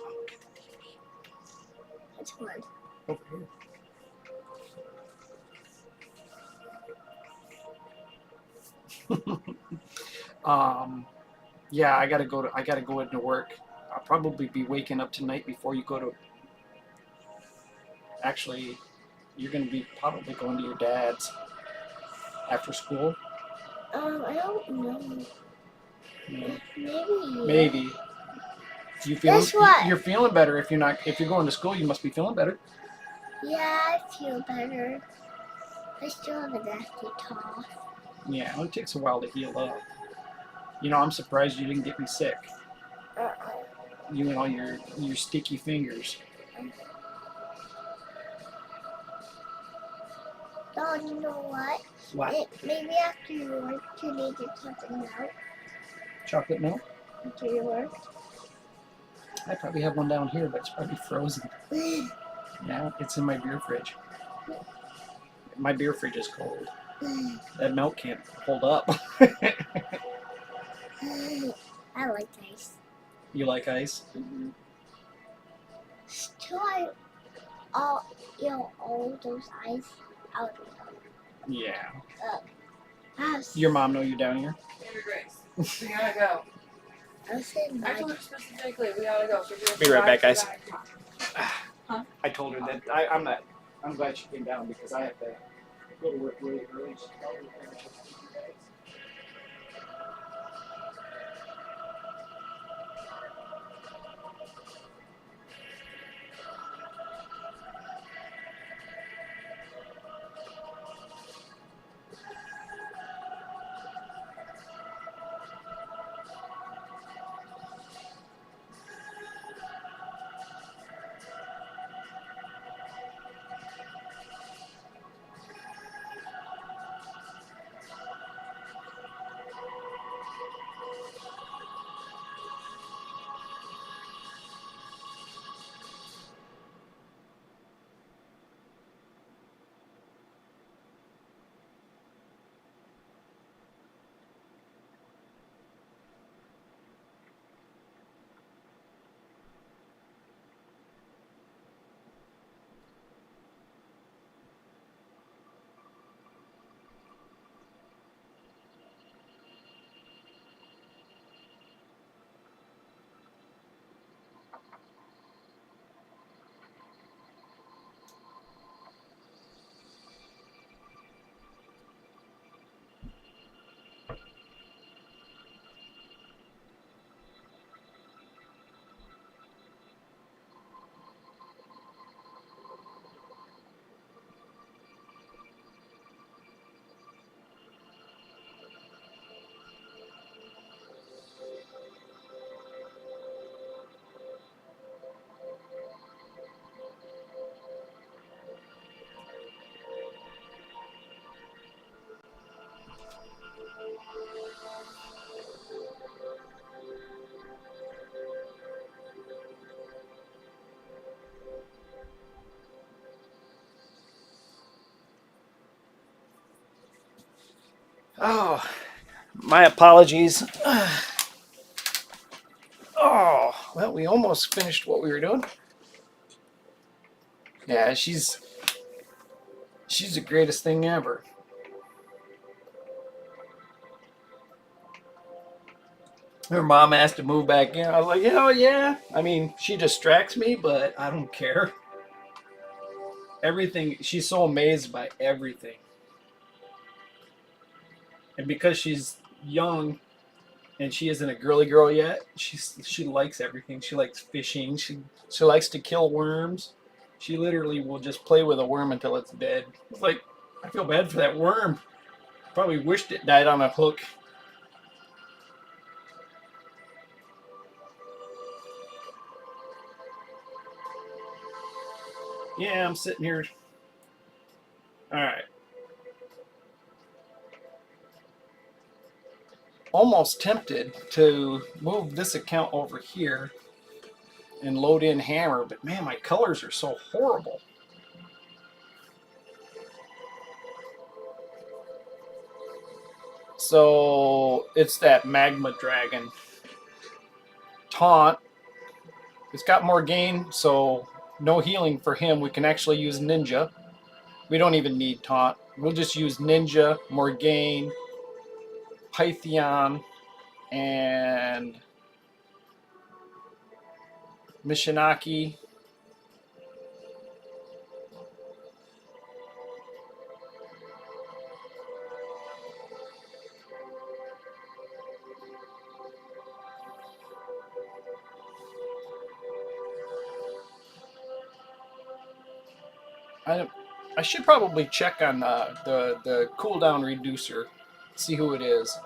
Oh, look at the TV. It's fun. Over here. Yeah, I gotta go into work. I'll probably be waking up tonight before you go to. Actually, you're gonna be probably going to your dad's after school. I don't know. Yeah. Maybe. Maybe. You feeling? Guess what? You're feeling better if you're going to school. You must be feeling better. Yeah, I feel better. I still have an active cough. Yeah, it takes a while to heal up. You know, I'm surprised you didn't get me sick. You and all your sticky fingers. Oh, you know what? What? Maybe after your work, you need to get something out. Chocolate milk? After your work. I probably have one down here, but it's probably frozen. Yeah, it's in my beer fridge. My beer fridge is cold. That milk can't hold up. I like ice. You like ice? Mm-hmm. Still, all those ice out of them. Yeah. House. Your mom know you're down here? Grace, we gotta go. I said I told her specifically we gotta go. So Be right back, guys. Huh? I told her that I'm glad she came down because I have to go to work really early. She's probably finished with 2 days. Oh, my apologies. Oh, well, we almost finished what we were doing. Yeah, she's the greatest thing ever. Her mom asked to move back in. I was like, hell yeah. I mean, she distracts me, but I don't care. Everything, she's so amazed by everything. And because she's young and she isn't a girly girl yet, she likes everything. She likes fishing. She likes to kill worms. She literally will just play with a worm until it's dead. It's like, I feel bad for that worm. Probably wished it died on a hook. Yeah, I'm sitting here. All right. Almost tempted to move this account over here and load in Hammer, but man, my colors are so horrible. So it's that Magma Dragon. Taunt. It's got more gain, so no healing for him. We can actually use Ninja. We don't even need Taunt. We'll just use Ninja, Morgaine, Pythion, and Mishinaki. I should probably check on the cooldown reducer, see who it is.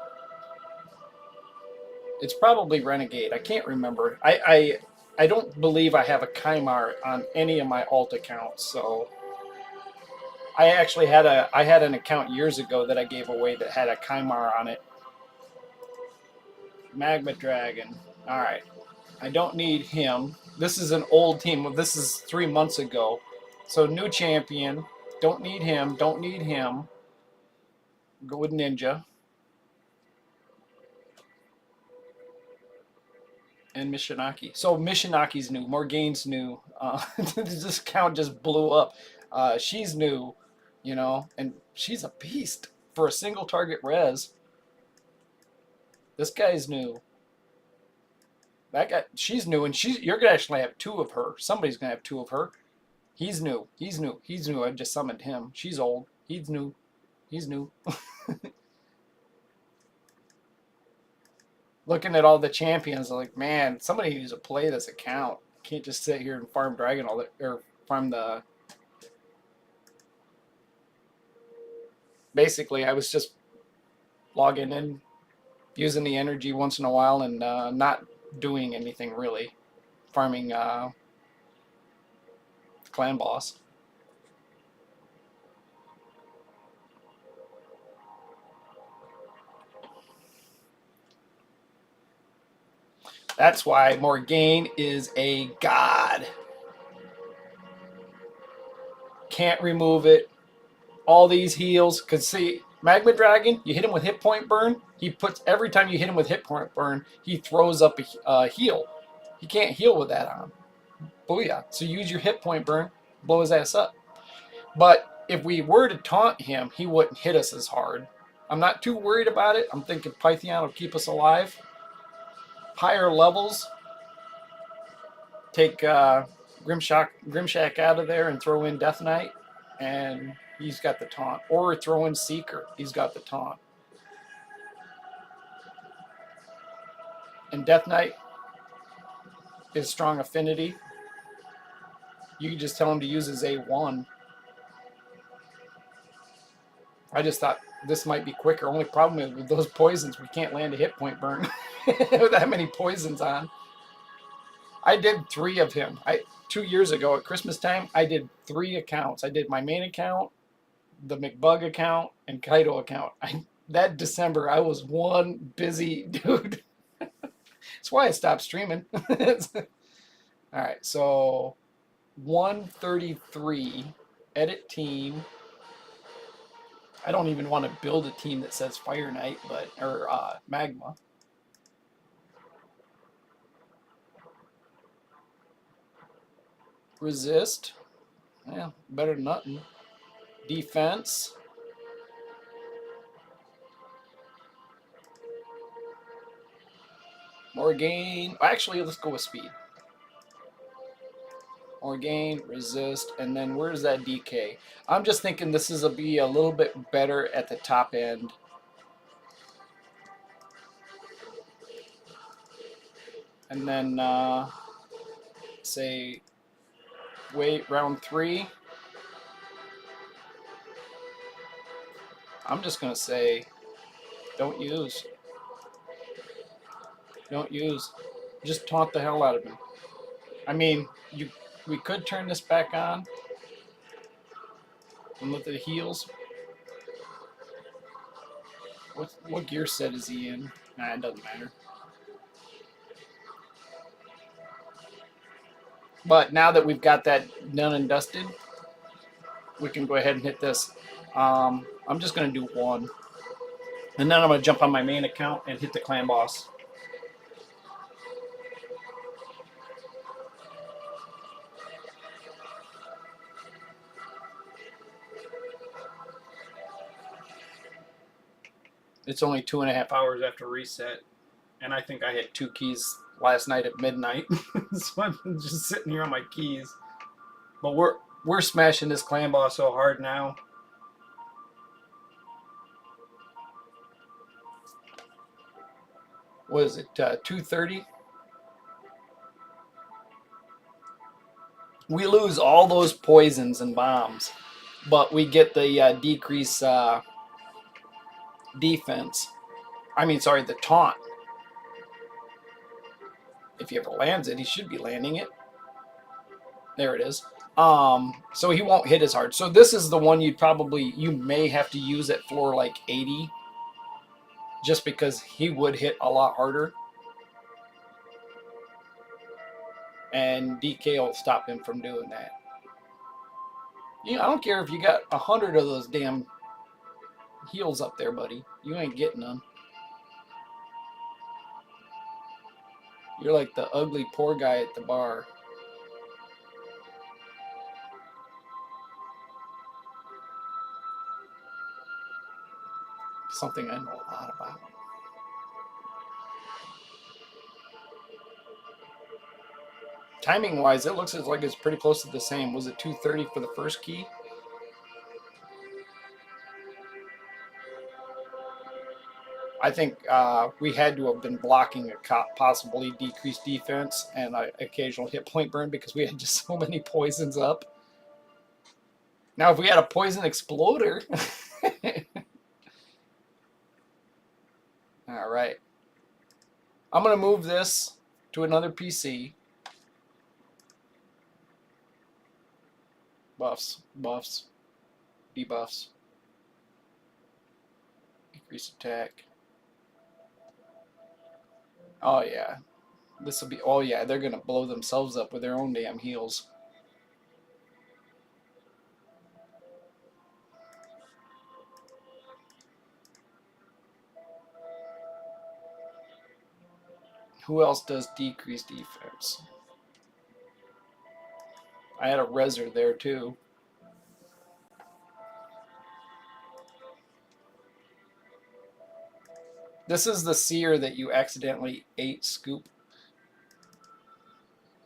It's probably Renegade. I can't remember. I don't believe I have a Kymar on any of my alt accounts, so I actually had an account years ago that I gave away that had a Kymar on it. Magma Dragon. All right. I don't need him. This is an old team. This is 3 months ago. So new champion. Don't need him. Don't need him. Go with Ninja. And Mishinaki. So Mishinaki's new. Morgaine's new. This count just blew up. She's new, you know, and she's a beast for a single target res. This guy's new. That guy, she's new, and you're gonna actually have 2 of her. Somebody's gonna have 2 of her. He's new. He's new. He's new. I just summoned him. She's old. He's new. He's new. Looking at all the champions, I'm like, man, somebody needs to play this account. Can't just sit here and farm Dragon all the or farm the. Basically, I was just logging in, using the energy once in a while, and not doing anything really, farming clan boss. That's why Morgaine is a god. Can't remove it. All these heals, because see, Magma Dragon, you hit him with hit point burn, he puts, every time you hit him with hit point burn, he throws up a heal. He can't heal with that on. Booyah. So use your hit point burn, blow his ass up. But if we were to taunt him, he wouldn't hit us as hard. I'm not too worried about it. I'm thinking Pythion will keep us alive. Higher levels, take Grimshack out of there and throw in Death Knight, and he's got the taunt. Or throw in Seeker, he's got the taunt. And Death Knight is strong affinity. You can just tell him to use his A1. I just thought this might be quicker. Only problem is with those poisons, we can't land a hit point burn with that many poisons on. I did 3 of him. 2 years ago at Christmas time, I did 3 accounts. I did my main account, the McBug account, and Kaido account. That December, I was one busy dude. That's why I stopped streaming. All right, so 133, edit team. I don't even want to build a team that says Fire Knight, but or Magma. Resist. Yeah, better than nothing. Defense. More gain. Actually, let's go with speed. More gain, resist, and then where's that DK? I'm just thinking this is be a little bit better at the top end. And then say wait round 3. I'm just gonna say don't use. Don't use. Just taunt the hell out of him. I mean, we could turn this back on and look at the heals. What gear set is he in? Nah, it doesn't matter. But now that we've got that done and dusted, we can go ahead and hit this. I'm just going to do 1. And then I'm going to jump on my main account and hit the clan boss. It's only 2.5 hours after reset. And I think I hit 2 keys last night at midnight. So I'm just sitting here on my keys. But we're smashing this clan boss so hard now. What is it? 230? We lose all those poisons and bombs, but we get the decrease defense. I mean, sorry, the taunt. If he ever lands it, he should be landing it. There it is. So he won't hit as hard. So this is the one you may have to use at floor like 80, just because he would hit a lot harder. And DK will stop him from doing that. I don't care if you got 100 of those damn heals up there, buddy. You ain't getting them. You're like the ugly poor guy at the bar. Something I know a lot about. Timing wise, it looks like it's pretty close to the same. Was it 230 for the first key? I think we had to have been blocking a possibly decreased defense and an occasional hit point burn because we had just so many poisons up. Now, if we had a poison exploder. All right. I'm going to move this to another PC. Buffs, buffs, debuffs, increase attack. Oh yeah, this will be. Oh yeah, they're gonna blow themselves up with their own damn heals. Who else does decrease defense? I had a Rezer there too. This is the seer that you accidentally ate, Scoop.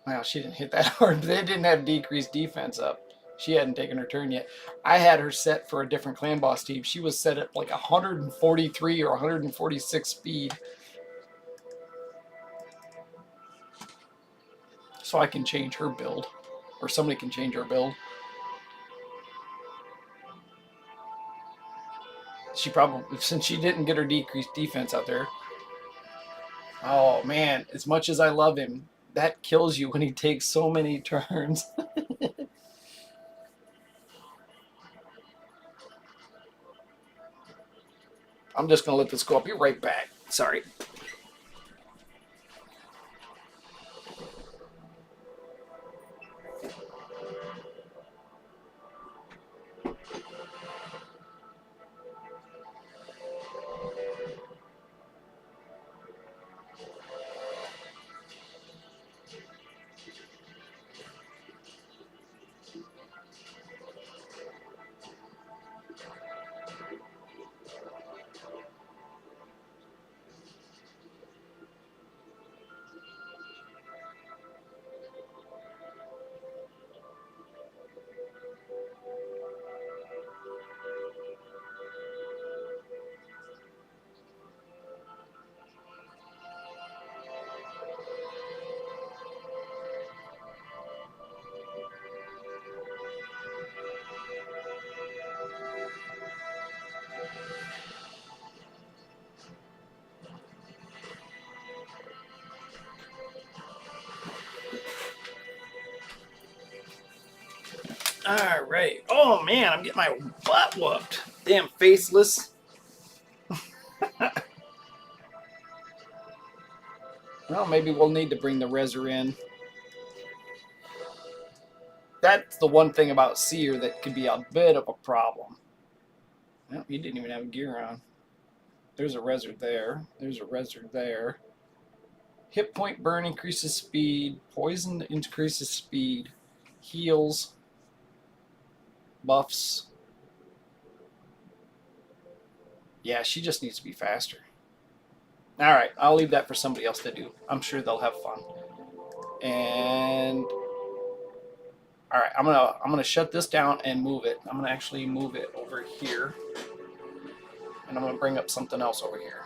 Wow, she didn't hit that hard. They didn't have decreased defense up. She hadn't taken her turn yet. I had her set for a different clan boss team. She was set at like 143 or 146 speed. So I can change her build. Or somebody can change her build. She probably, since she didn't get her decreased defense out there. Oh man, as much as I love him, that kills you when he takes so many turns. I'm just going to let this go. I'll be right back. Sorry. All right. Oh man, I'm getting my butt whooped. Damn faceless. Well, maybe we'll need to bring the Reser in. That's the one thing about Seer that could be a bit of a problem. Well, he didn't even have gear on. There's a Reser there. There's a Reser there. Hit point burn increases speed. Poison increases speed. Heals. Buffs. Yeah, she just needs to be faster. All right, I'll leave that for somebody else to do. I'm sure they'll have fun. And all right, I'm gonna shut this down and move it. I'm gonna actually move it over here, and I'm gonna bring up something else over here.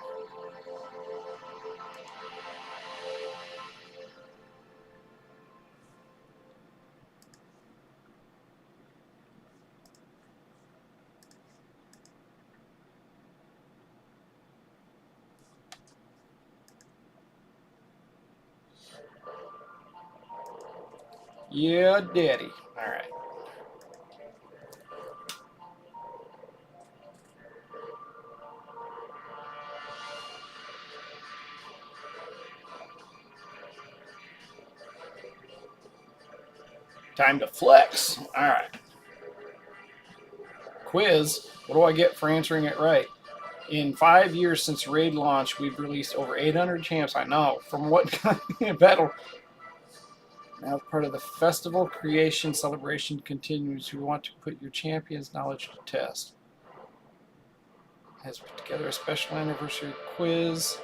Yeah, daddy. All right. Time to flex. All right. Quiz. What do I get for answering it right? In 5 years since Raid launch, we've released over 800 champs. I know. From what kind of battle? Now, part of the festival creation celebration continues. We want to put your champion's knowledge to test. Has put together a special anniversary quiz.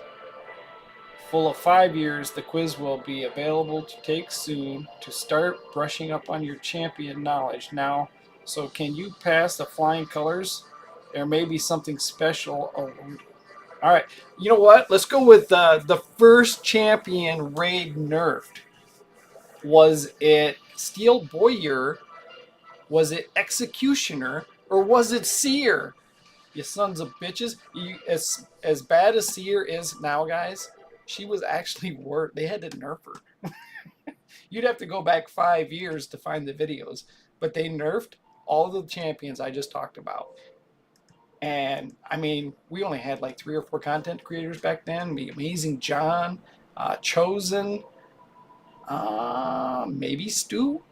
Full of 5 years, the quiz will be available to take soon to start brushing up on your champion knowledge now. So, can you pass the flying colors? There may be something special. Oh, all right. You know what? Let's go with the first champion Raid nerfed. Was it Steel Boyer? Was it Executioner? Or was it Seer? You sons of bitches. As bad as Seer is now, guys, she was actually worse. They had to nerf her. You'd have to go back 5 years to find the videos. But they nerfed all the champions I just talked about. And, I mean, we only had like 3 or 4 content creators back then. The Amazing John, Chosen, maybe Stu.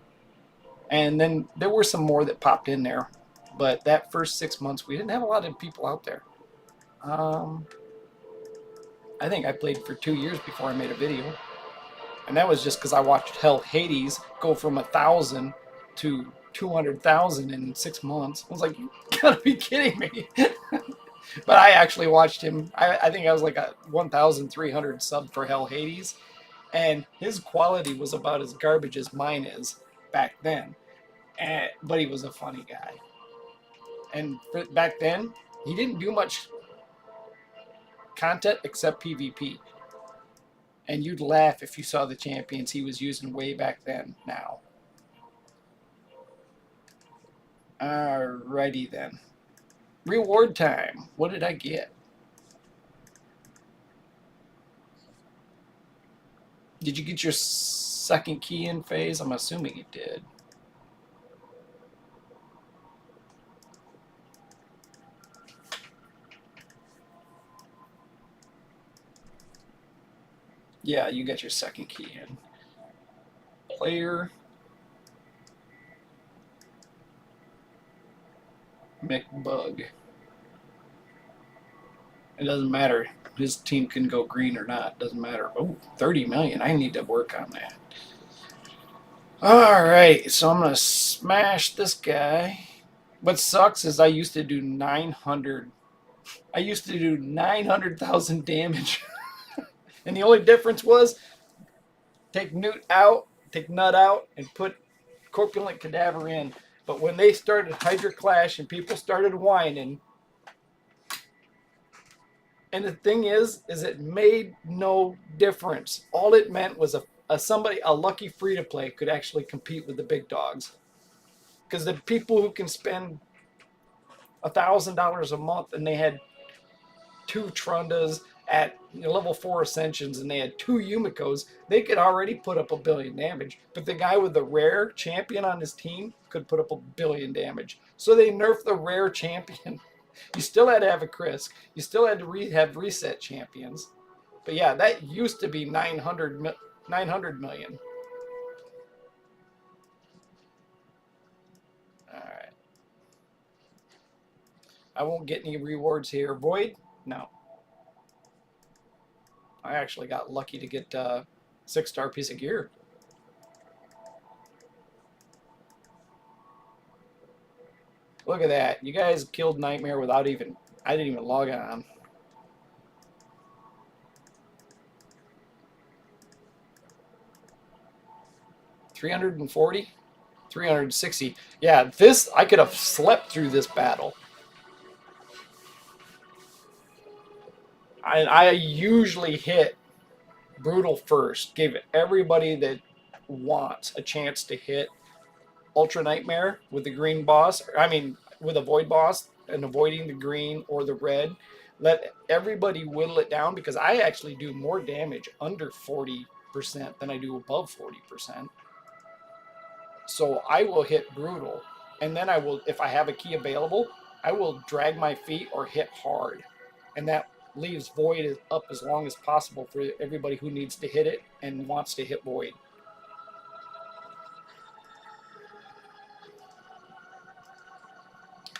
And then there were some more that popped in there. But that first 6 months, we didn't have a lot of people out there. I think I played for 2 years before I made a video. And that was just because I watched Hell Hades go from 1,000 to 200,000 in 6 months. I was like, you gotta be kidding me. But I actually watched him. I think I was like a 1,300 sub for Hell Hades. And his quality was about as garbage as mine is back then. But he was a funny guy. And back then, he didn't do much content except PvP. And you'd laugh if you saw the champions he was using way back then now. Alrighty then. Reward time. What did I get? Did you get your second key in phase? I'm assuming you did. Yeah, you got your second key in. Player. McBug. It doesn't matter. His team can go green or not. Doesn't matter. Oh, 30 million. I need to work on that. Alright, so I'm going to smash this guy. What sucks is I used to do 900. I used to do 900,000 damage. And the only difference was take Nut out, and put Corpulent Cadaver in. But when they started Hydra Clash and people started whining, and the thing is it made no difference. All it meant was a lucky free-to-play could actually compete with the big dogs. Because the people who can spend $1,000 a month and they had 2 Trundas at level 4 Ascensions and they had 2 Yumikos, they could already put up 1 billion damage. But the guy with the rare champion on his team could put up 1 billion damage. So they nerfed the rare champion. You still had to have a Krisk. You still had to have reset champions. But yeah, that used to be 900 million. Alright. I won't get any rewards here. Void? No. I actually got lucky to get a 6-star piece of gear. Look at that. You guys killed Nightmare without even... I didn't even log on. $340? 360. Yeah, this... I could have slept through this battle. I usually hit Brutal first. Gave everybody that wants a chance to hit Ultra Nightmare with the green boss. I mean, with a Void boss and avoiding the green or the red. Let everybody whittle it down because I actually do more damage under 40% than I do above 40%. So I will hit Brutal. And then I will, if I have a key available, I will drag my feet or hit hard. And that leaves Void up as long as possible for everybody who needs to hit it and wants to hit Void.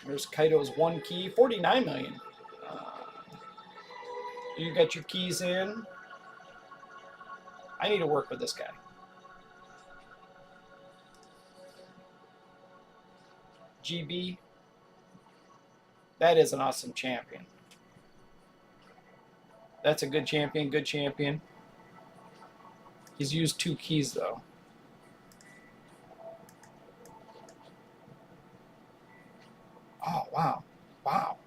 There's Kaido's 1 key, 49 million. You got your keys in. I need to work with this guy. GB. That is an awesome champion. That's a good champion, good champion. He's used 2 keys, though. Oh, wow. Wow.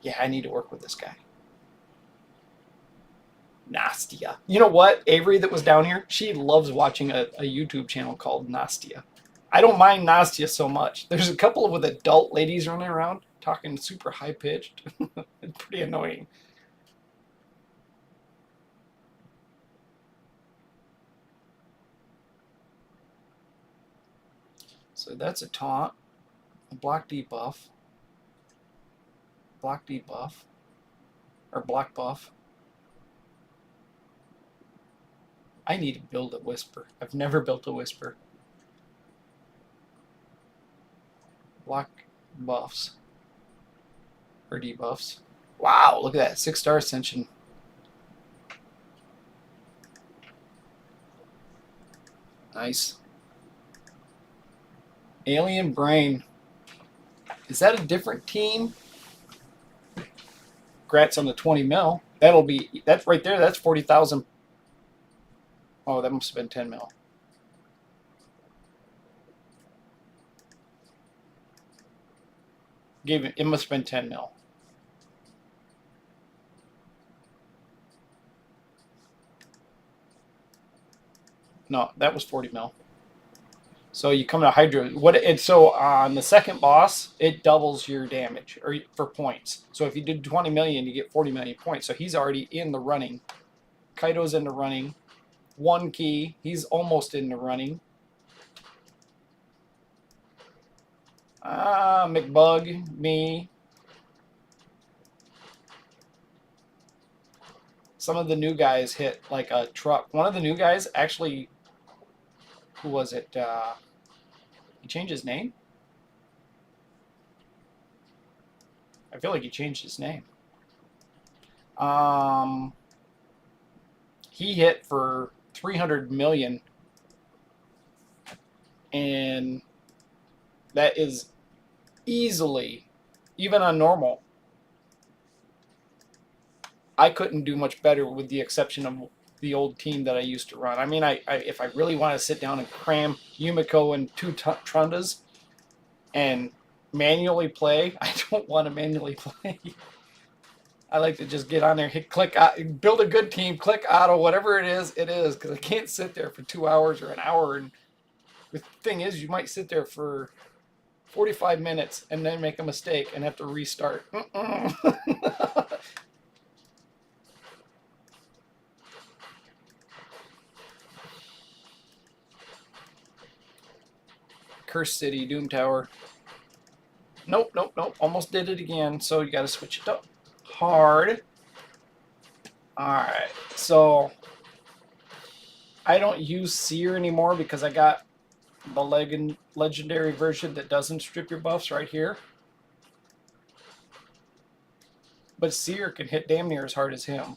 Yeah, I need to work with this guy. Nastia. You know what? Avery that was down here, she loves watching a YouTube channel called Nastia. I don't mind Nastia so much. There's a couple with adult ladies running around talking super high-pitched. It's pretty annoying. So that's a taunt, a block debuff, block debuff, or block buff. I need to build a whisper. I've never built a whisper. Block buffs. Or debuffs. Wow, look at that. 6-star ascension. Nice. Alien Brain. Is that a different team? Congrats on the 20 mil. That'll be, that's right there. That's 40,000. Oh, that must have been 10 mil. It must have been 10 mil. No, that was 40 mil. So you come to Hydra. So on the second boss, it doubles your damage or for points. So if you did 20 million, you get 40 million points. So he's already in the running. Kaido's in the running. 1 key. He's almost in the running. McBug, me. Some of the new guys hit like a truck. One of the new guys actually, who was it? He changed his name? I feel like he changed his name. He hit for 300 million. And that is easily, even on normal, I couldn't do much better with the exception of the old team that I used to run. I mean, if I really want to sit down and cram Yumiko and 2 Trundas and manually play, I don't want to manually play. I like to just get on there, hit click, build a good team, click auto, whatever it is, because I can't sit there for 2 hours or an hour. And the thing is, you might sit there for 45 minutes and then make a mistake and have to restart. Curse City, Doom Tower. Nope, nope, nope. Almost did it again. So you got to switch it up. Hard. Alright, so I don't use Seer anymore because I got the legendary version that doesn't strip your buffs right here. But Seer can hit damn near as hard as him.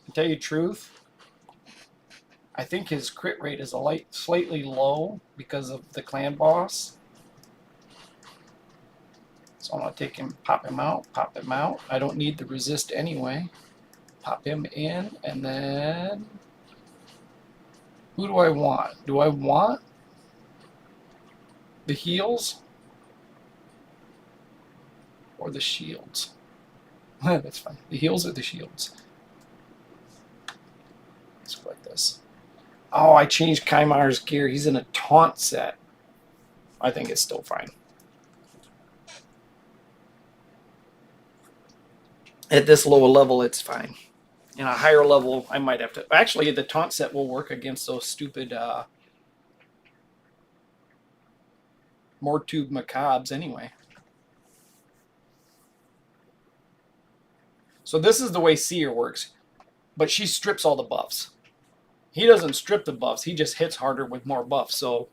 To tell you the truth, I think his crit rate is slightly low because of the clan boss. So I'm going to take him, pop him out, pop him out. I don't need the resist anyway. Pop him in, and then... Who do I want? Do I want the heals or the shields? That's fine. The heals or the shields? Let's go like this. Oh, I changed Kaimar's gear. He's in a taunt set. I think it's still fine. At this lower level, it's fine. In a higher level, I might have to... Actually, the taunt set will work against those stupid Mortube Macabres anyway. So this is the way Seer works. But she strips all the buffs. He doesn't strip the buffs. He just hits harder with more buffs. So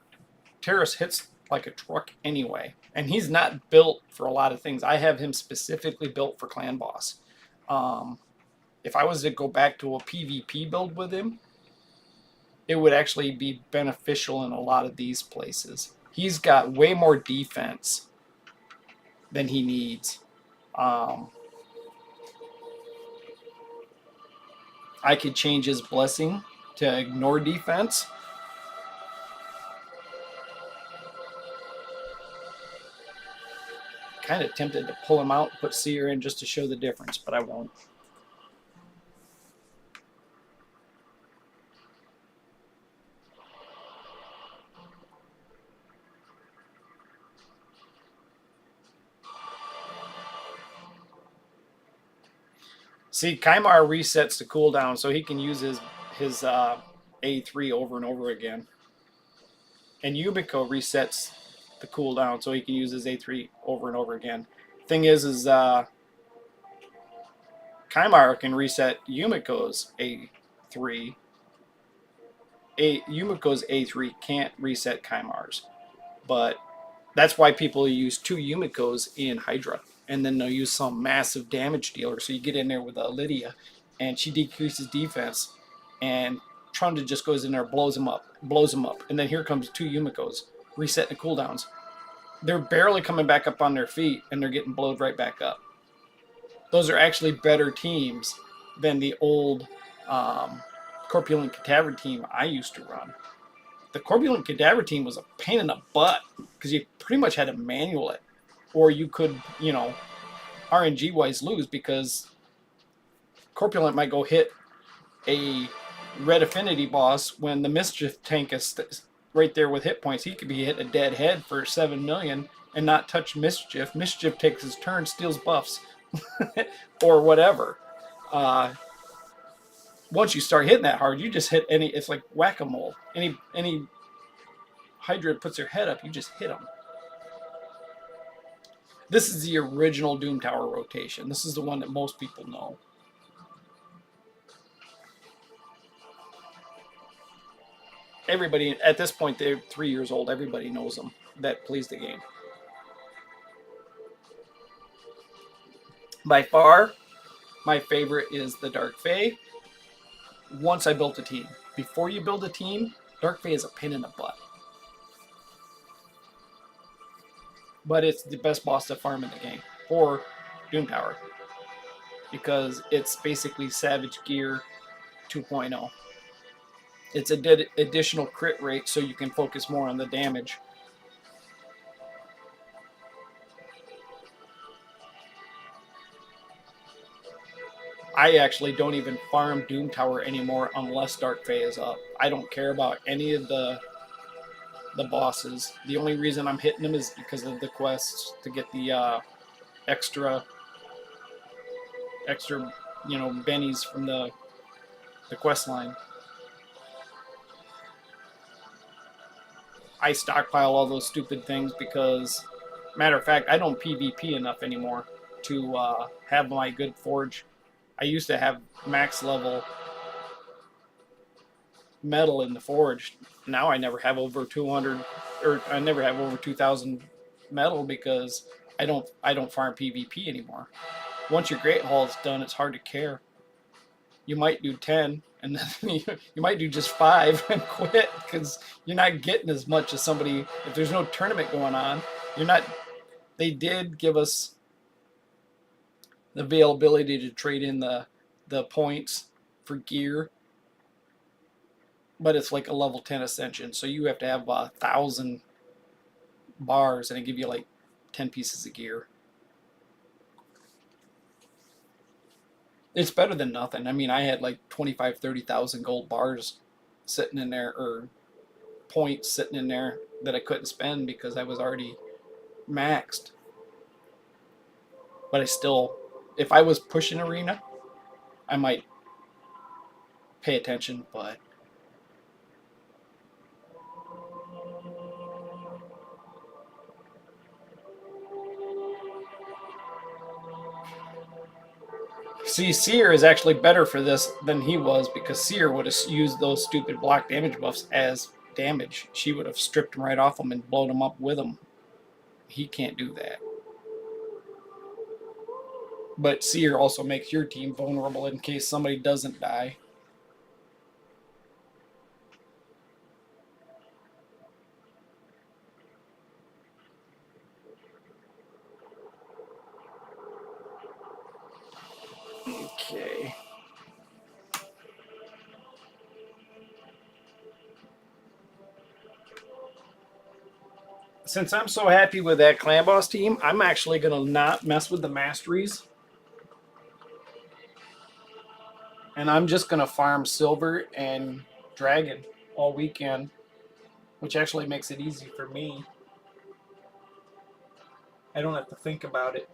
Terrace hits like a truck anyway. And he's not built for a lot of things. I have him specifically built for Clan Boss. If I was to go back to a PvP build with him, it would actually be beneficial in a lot of these places. He's got way more defense than he needs. I could change his blessing to ignore defense. Kind of tempted to pull him out, put Seer in just to show the difference, but I won't. See, Kaimar resets the cooldown, so he can use his A3 over and over again. And Yumiko resets the cooldown, so he can use his A3 over and over again. Thing is Kaimar can reset Yumiko's A3. Yumiko's A3 can't reset Kaimar's. But that's why people use 2 Yumikos in Hydra. And then they'll use some massive damage dealer. So you get in there with Lydia, and she decreases defense. And Trunda just goes in there, blows him up. And then here comes 2 Yumikos, resetting the cooldowns. They're barely coming back up on their feet, and they're getting blowed right back up. Those are actually better teams than the old Corpulent Cadaver team I used to run. The Corpulent Cadaver team was a pain in the butt because you pretty much had to manual it. Or you could, you know, RNG-wise lose because Corpulent might go hit a red affinity boss when the Mischief tank is right there with hit points. He could be hit a dead head for 7 million and not touch Mischief. Mischief takes his turn, steals buffs, or whatever. Once you start hitting that hard, you just hit any... It's like whack-a-mole. Any Hydra puts their head up, you just hit them. This is the original Doom Tower rotation. This is the one that most people know. Everybody, at this point, they're 3 years old. Everybody knows them that plays the game. By far, my favorite is the Dark Fae. Once I built a team. Before you build a team, Dark Fae is a pain in the butt. But it's the best boss to farm in the game for Doom Tower because it's basically Savage Gear 2.0. It's a additional crit rate so you can focus more on the damage. I actually don't even farm Doom Tower anymore unless Dark Fae is up. I don't care about any of the the bosses. The only reason I'm hitting them is because of the quests to get the extra, bennies from the quest line. I stockpile all those stupid things because, matter of fact, I don't PvP enough anymore to have my good forge. I used to have max level metal in the forge. Now I never have over 200, or I never have over 2,000 metal because I don't farm PvP anymore. Once your Great Hall is done, it's hard to care. You might do 10, and then you might do just 5 and quit because you're not getting as much as somebody. If there's no tournament going on, you're not. They did give us the availability to trade in the points for gear, but it's like a level 10 ascension, so you have to have 1,000 bars, and it give you like 10 pieces of gear. It's better than nothing. I mean, I had like 25, 30,000 gold bars sitting in there, or points sitting in there that I couldn't spend because I was already maxed. But I still, if I was pushing arena, I might pay attention, but see, Seer is actually better for this than he was, because Seer would have used those stupid block damage buffs as damage. She would have stripped him right off him and blown him up with him. He can't do that. But Seer also makes your team vulnerable in case somebody doesn't die. Okay. Since I'm so happy with that clan boss team, I'm actually going to not mess with the masteries. And I'm just going to farm silver and dragon all weekend, which actually makes it easy for me. I don't have to think about it.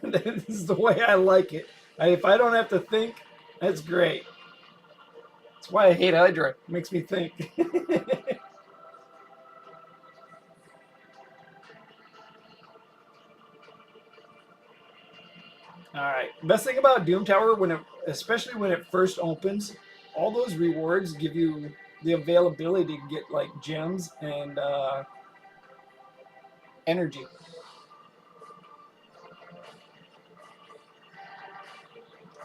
This is the way I like it. If I don't have to think, that's great. That's why I hate Hydra. It makes me think. All right. Best thing about Doom Tower, especially when it first opens, all those rewards give you the availability to get like gems and energy.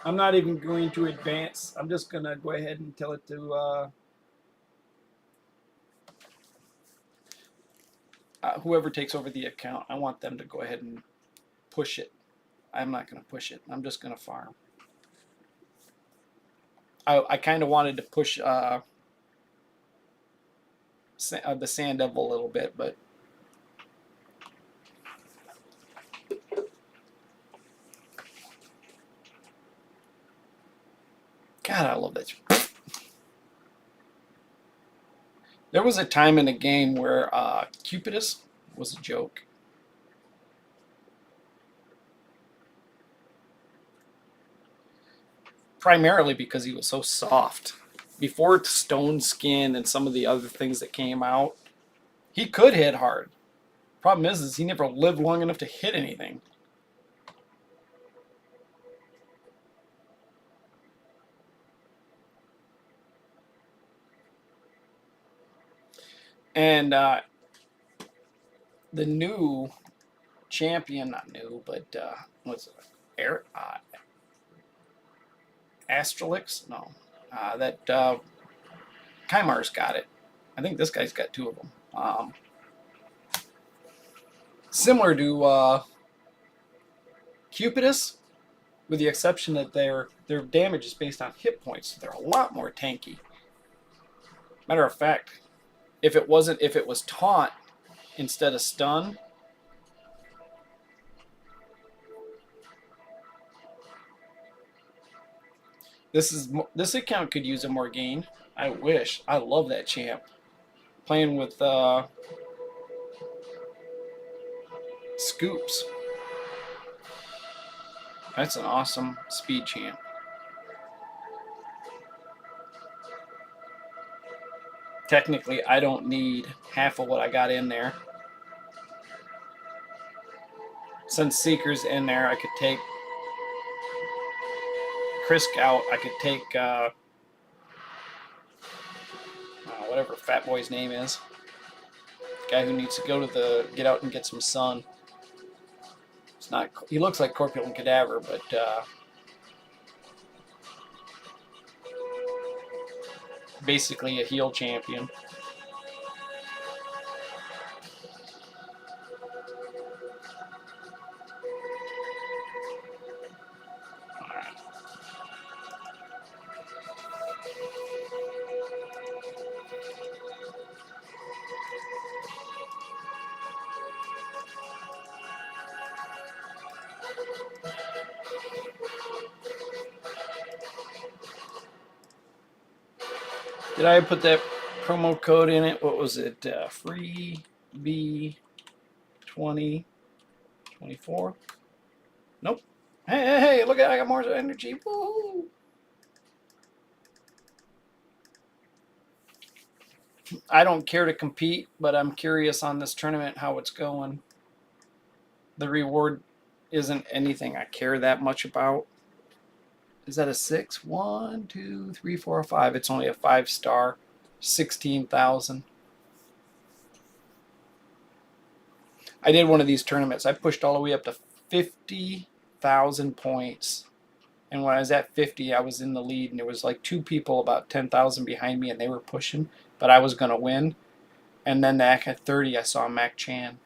I'm not even going to advance. I'm just going to go ahead and tell it to whoever takes over the account. I want them to go ahead and push it. I'm not going to push it. I'm just going to farm. I kind of wanted to push the Sand Devil a little bit, but God, I love that. There was a time in a game where Cupidus was a joke. Primarily because he was so soft. Before Stone Skin and some of the other things that came out, he could hit hard. Problem is he never lived long enough to hit anything. And the new champion, not new, but what's it? Astralix? No. That Kymar's got it. I think this guy's got 2 of them. Similar to Cupidus, with the exception that their damage is based on hit points. They're a lot more tanky. Matter of fact, if it was taunt instead of stun, this account could use a Morgane. I wish. I love that champ. playing with Scoops. That's an awesome speed champ. Technically, I don't need half of what I got in there. Since Seeker's in there, I could take Krisk out. I could take whatever Fat Boy's name is. The guy who needs to go to get out and get some sun. It's not. He looks like Corpulent Cadaver, but basically a heel champion. Did I put that promo code in it? What was it? Free B 2024? Nope. Hey, look at I got more energy. Woo! I don't care to compete, but I'm curious on this tournament how it's going. The reward isn't anything I care that much about. Is that a 6? 1, 2, 3, 4, 5. It's only a 5-star, 16,000. I did one of these tournaments. I pushed all the way up to 50,000 points. And when I was at 50, I was in the lead, and there was like 2 people about 10,000 behind me, and they were pushing, but I was going to win. And then back at 30, I saw Mac Chan.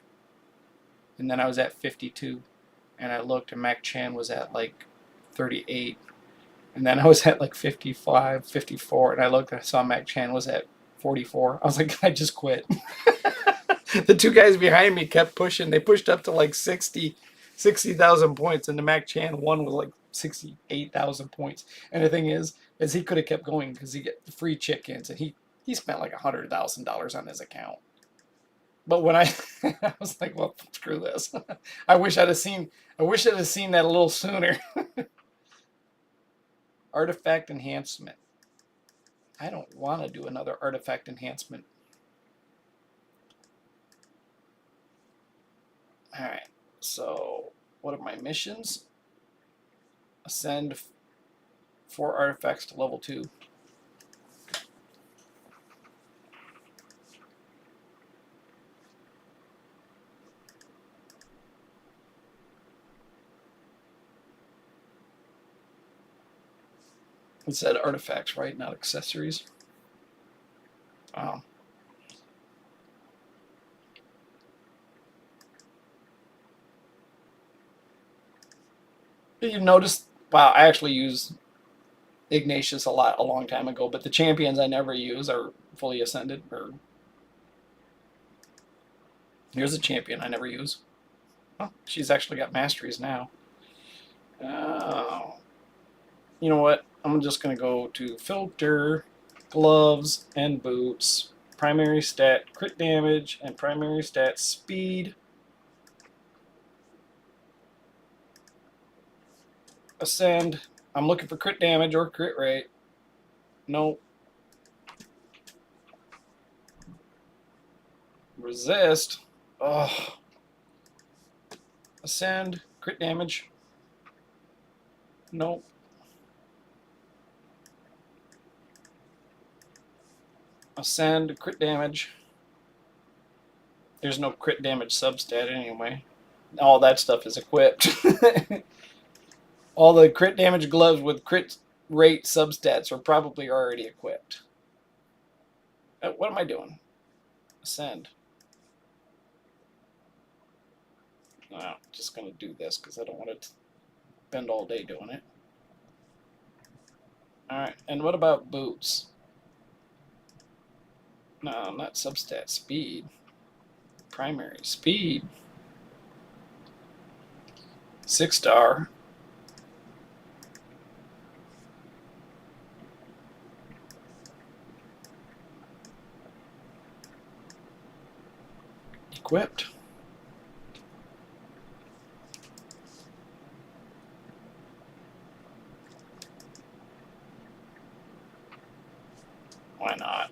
And then I was at 52, and I looked, and Mac Chan was at like 38. And then I was at like 55, 54, and I looked and I saw Mac Chan was at 44. I was like, I just quit. The 2 guys behind me kept pushing. They pushed up to like 60,000 points, and the Mac Chan one was like 68,000 points. And the thing is he could have kept going because he get free chickens, and he spent like $100,000 on his account. But when I was like, well, screw this. I wish I'd have seen that a little sooner. Artifact enhancement. I don't want to do another artifact enhancement. Alright, so what are my missions? Ascend 4 artifacts to level 2. It said artifacts, right? Not accessories. Wow. You notice, wow, I actually use Ignatius a long time ago, but the champions I never use are fully ascended. Here's a champion I never use. Oh, she's actually got masteries now. Oh. You know what? I'm just going to go to filter, gloves, and boots. Primary stat, crit damage, and primary stat, speed. Ascend. I'm looking for crit damage or crit rate. Nope. Resist. Oh. Ascend. Crit damage. Nope. Ascend. Crit damage. There's no crit damage substat anyway. All that stuff is equipped. All the crit damage gloves with crit rate substats are probably already equipped. What am I doing? Ascend. No, I'm just going to do this because I don't want to spend all day doing it. Alright, and what about boots? No, not substat. Speed. Primary. Speed. 6-star. equipped. Why not?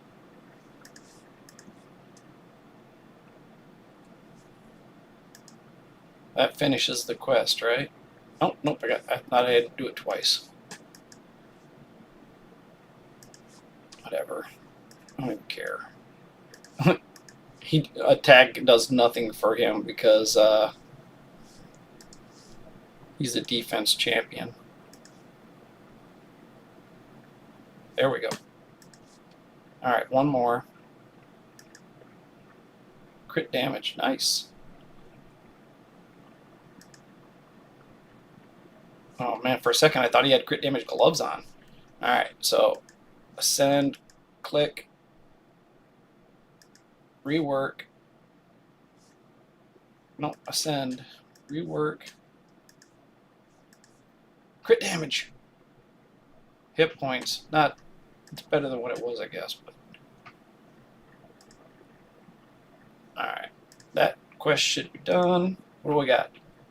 That finishes the quest, right? Oh, nope, I thought I had to do it twice. Whatever. I don't even care. Attack does nothing for him because he's a defense champion. There we go. Alright, one more. Crit damage, nice. Oh man, for a second I thought he had crit damage gloves on. Alright, so ascend, click, rework. No, ascend, rework. Crit damage. Hit points. Not, it's better than what it was, I guess. But alright, that quest should be done. What do we got?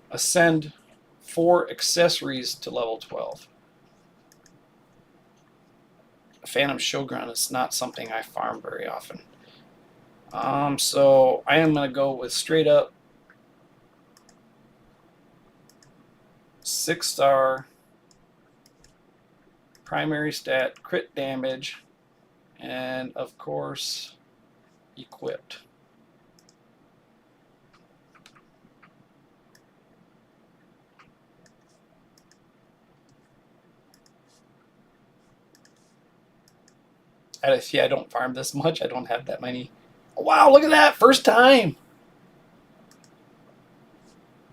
Ascend 4 accessories to level 12. Phantom Shogun is not something I farm very often. So I am going to go with straight up 6-star primary stat, crit damage, and of course equipped. See, I don't farm this much. I don't have that many. Oh, wow, look at that. First time.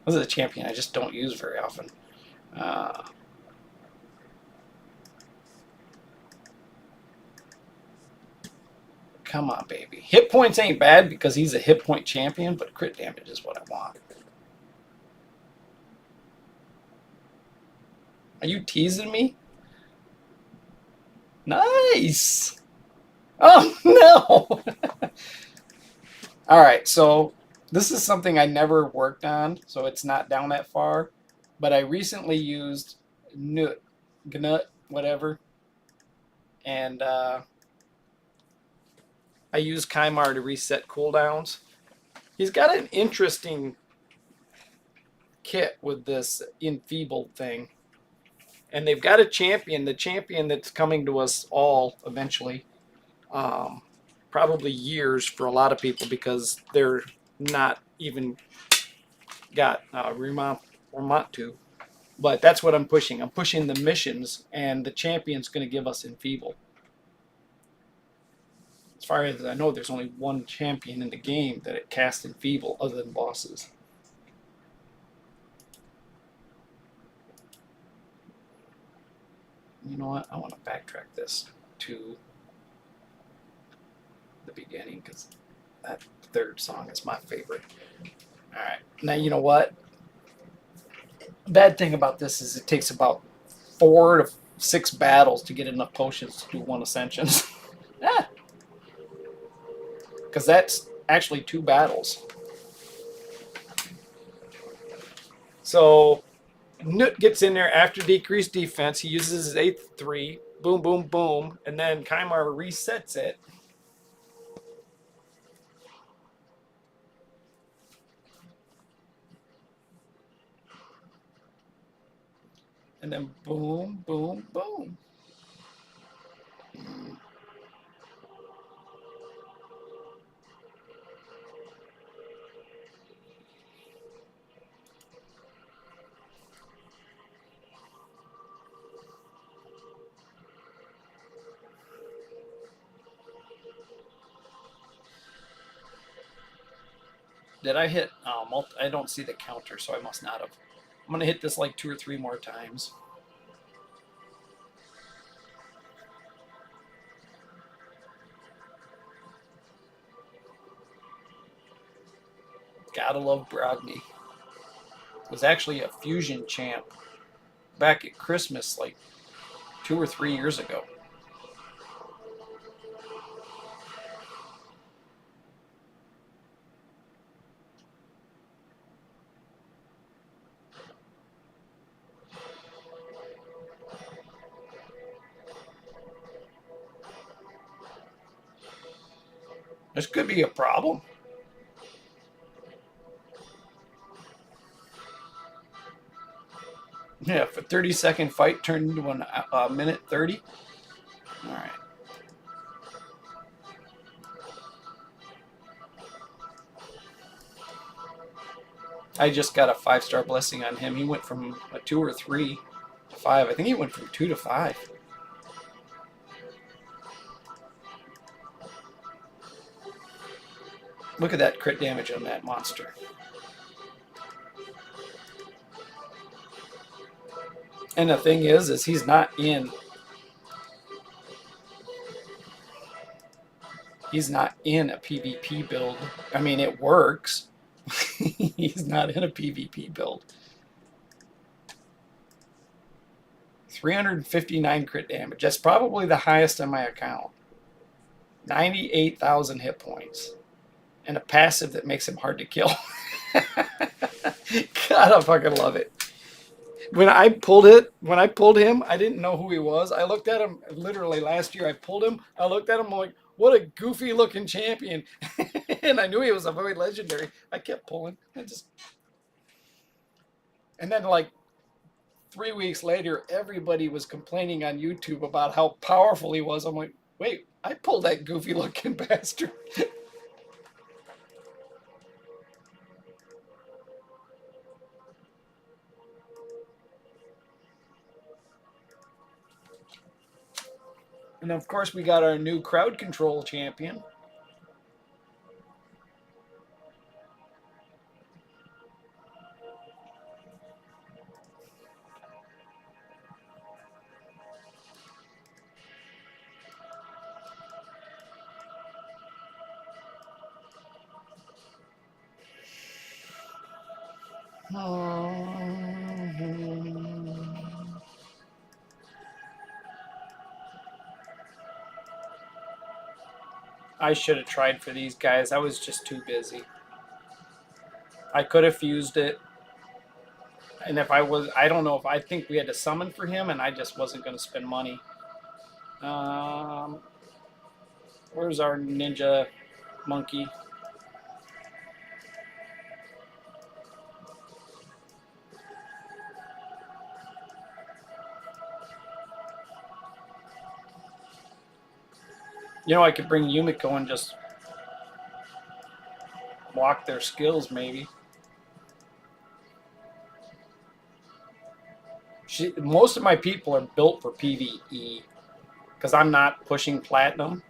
This is a champion I just don't use very often. Come on, baby. Hit points ain't bad because he's a hit point champion, but crit damage is what I want. Are you teasing me? Nice. Oh, no. All right, so this is something I never worked on, so it's not down that far. But I recently used Gnut, whatever, and I used Kymar to reset cooldowns. He's got an interesting kit with this enfeebled thing. And they've got a champion, the champion that's coming to us all eventually. Probably years for a lot of people because they're not even got Remontu. But that's what I'm pushing. I'm pushing the missions, and the champion's going to give us Enfeeble. As far as I know, there's only one champion in the game that it casts Enfeeble other than bosses. You know what? I want to backtrack this to the beginning because that third song is my favorite. All right. Now, you know what? The bad thing about this is it takes about 4 to 6 battles to get enough potions to do 1 ascension. Because that's actually 2 battles. So Nut gets in there after decreased defense. He uses his 8th 3. Boom, boom, boom. And then Kymar resets it. And then boom, boom, boom. Did I hit? I don't see the counter, so I must not have. I'm going to hit this like 2 or 3 more times. Gotta love Brogni. It was actually a fusion champ back at Christmas like 2 or 3 years ago. This could be a problem. Yeah, if a 30-second fight turned into a minute 30. All right. I just got a 5-star blessing on him. He went from a 2 or 3 to 5. I think he went from 2 to 5. Look at that crit damage on that monster. And the thing is he's not in. He's not in a PvP build. I mean, it works. He's not in a PvP build. 359 crit damage. That's probably the highest on my account. 98,000 hit points. And a passive that makes him hard to kill. God, I fucking love it. When I pulled him, I didn't know who he was. I looked at him literally last year. I pulled him. I looked at him like, what a goofy looking champion. And I knew he was a very legendary. I kept pulling. And then like 3 weeks later, everybody was complaining on YouTube about how powerful he was. I'm like, wait, I pulled that goofy looking bastard. And of course, we got our new crowd control champion. I should have tried for these guys. I was just too busy. I could have fused it. And if I was, I don't know if I think we had to summon for him, and I just wasn't going to spend money. Where's our ninja monkey? You know, I could bring Yumiko and just block their skills, maybe. Most of my people are built for PvE because I'm not pushing platinum.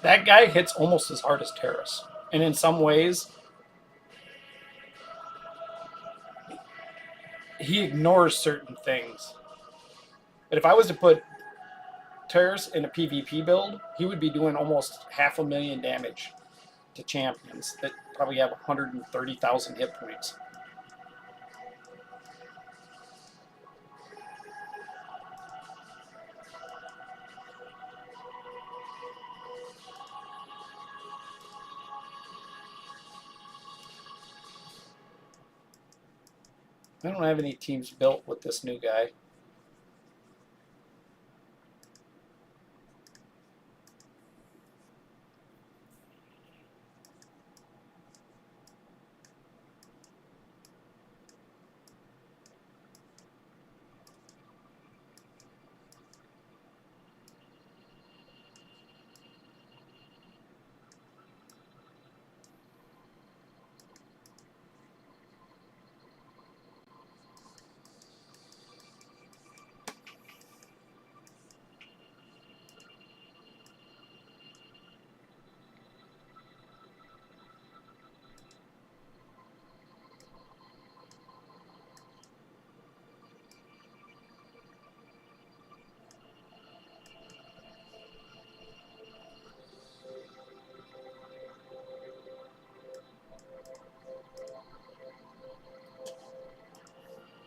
That guy hits almost as hard as Terrace. And in some ways, he ignores certain things. But if I was to put Terrace in a PvP build, he would be doing almost 500,000 damage to champions that probably have 130,000 hit points. I don't have any teams built with this new guy.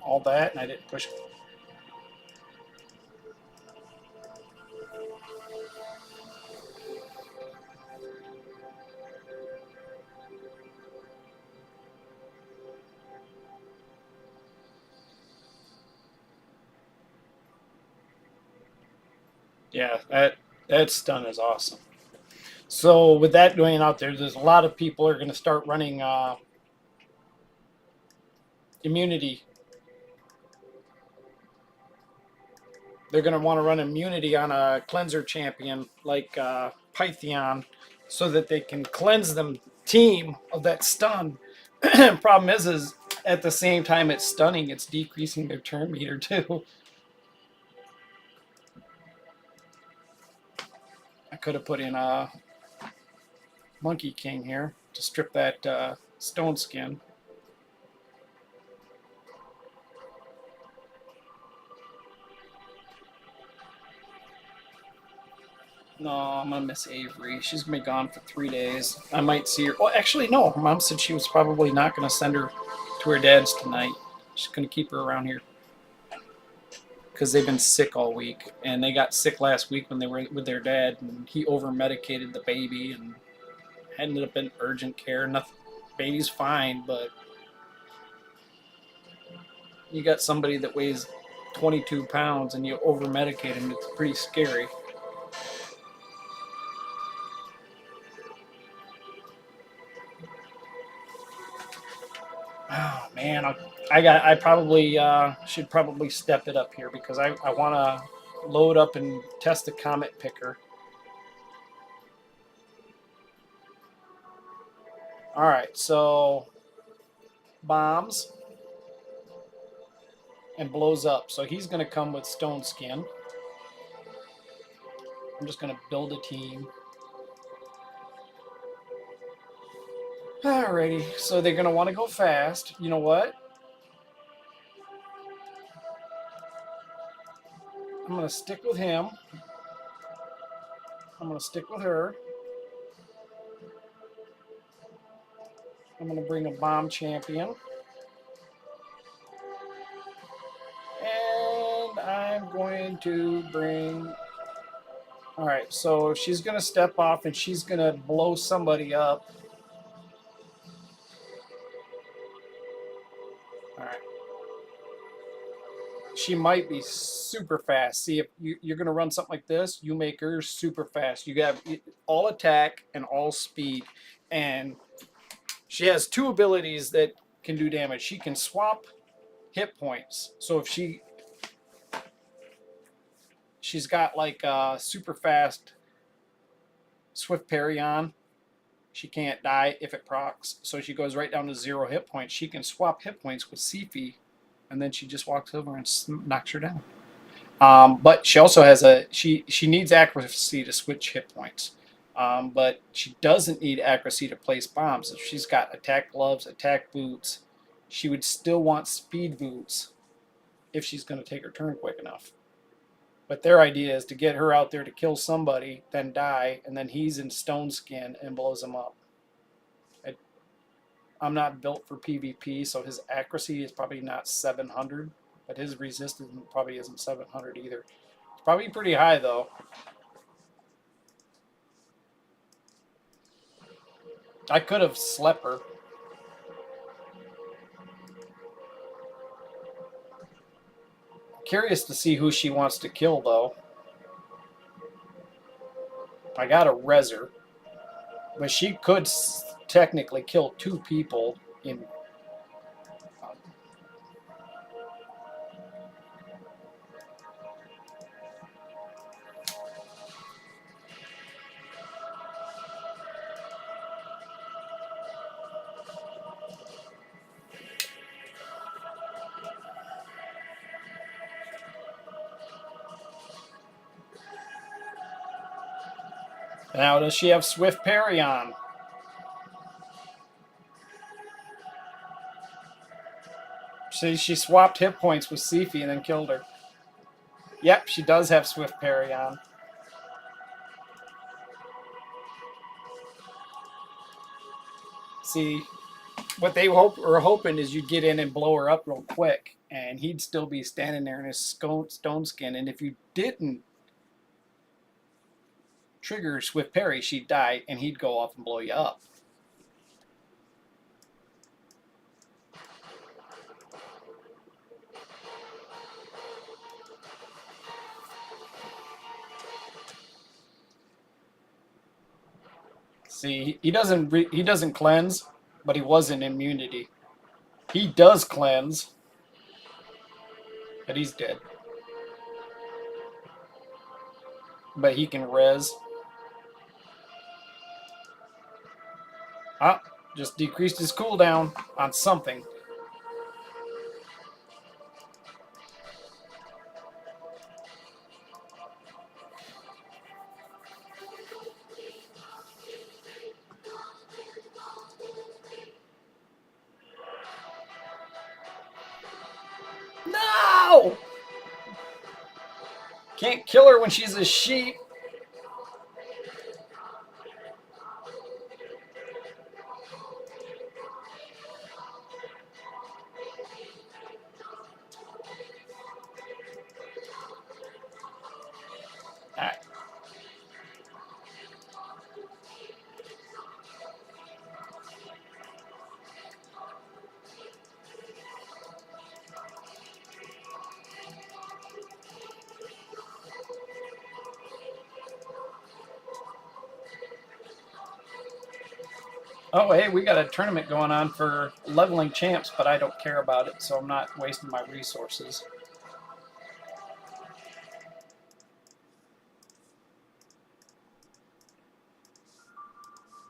All that, and I didn't push it. Yeah, that stun is awesome. So with that going out there, there's a lot of people are going to start running immunity. They're going to want to run immunity on a cleanser champion like Pythion, so that they can cleanse them team of that stun. Problem is at the same time it's stunning, it's decreasing their turn meter too. I could have put in a Monkey King here to strip that stone skin. No, I'm gonna miss Avery. She's gonna be gone for 3 days. I might see her. Well, actually, no. Her mom said she was probably not gonna send her to her dad's tonight. She's gonna keep her around here because they've been sick all week, and they got sick last week when they were with their dad, and he over medicated the baby and ended up in urgent care. Nothing. Baby's fine, but you got somebody that weighs 22 pounds and you over medicate him. It's pretty scary. Oh man, I probably should probably step it up here because I want to load up and test the comet picker. All right, so bombs and blows up. So he's going to come with stone skin. I'm just going to build a team. Alrighty, so they're going to want to go fast. You know what? I'm going to stick with him. I'm going to stick with her. I'm going to bring a bomb champion. And I'm going to bring... Alright, so she's going to step off and she's going to blow somebody up. Alright. She might be super fast. See, if you're going to run something like this, you make her super fast. You have all attack and all speed. And she has two abilities that can do damage. She can swap hit points. So if she's got like super fast swift parry on, she can't die if it procs. So she goes right down to 0 hit points. She can swap hit points with Sifi, and then she just walks over and knocks her down. But she also has she needs accuracy to switch hit points. But she doesn't need accuracy to place bombs. If she's got attack gloves, attack boots, she would still want speed boots if she's going to take her turn quick enough. But their idea is to get her out there to kill somebody, then die, and then he's in stone skin and blows them up. I'm not built for PvP, so his accuracy is probably not 700, but his resistance probably isn't 700 either. It's probably pretty high, though. I could have slept her. Curious to see who she wants to kill, though. I got a Reser, but she could technically kill 2 people in... Now, does she have Swift Parry on? She swapped hit points with Sifi and then killed her. Yep, she does have Swift Parry on. See, what they were hoping is you'd get in and blow her up real quick, and he'd still be standing there in his stone skin. And if you didn't trigger Swift Parry, she'd die, and he'd go off and blow you up. See, he doesn't cleanse, but he was in immunity. He does cleanse, but he's dead. But he can res. Ah, just decreased his cooldown on something. No! Can't kill her when she's a sheep. Alright. Oh, hey, we got a tournament going on for leveling champs, but I don't care about it, so I'm not wasting my resources.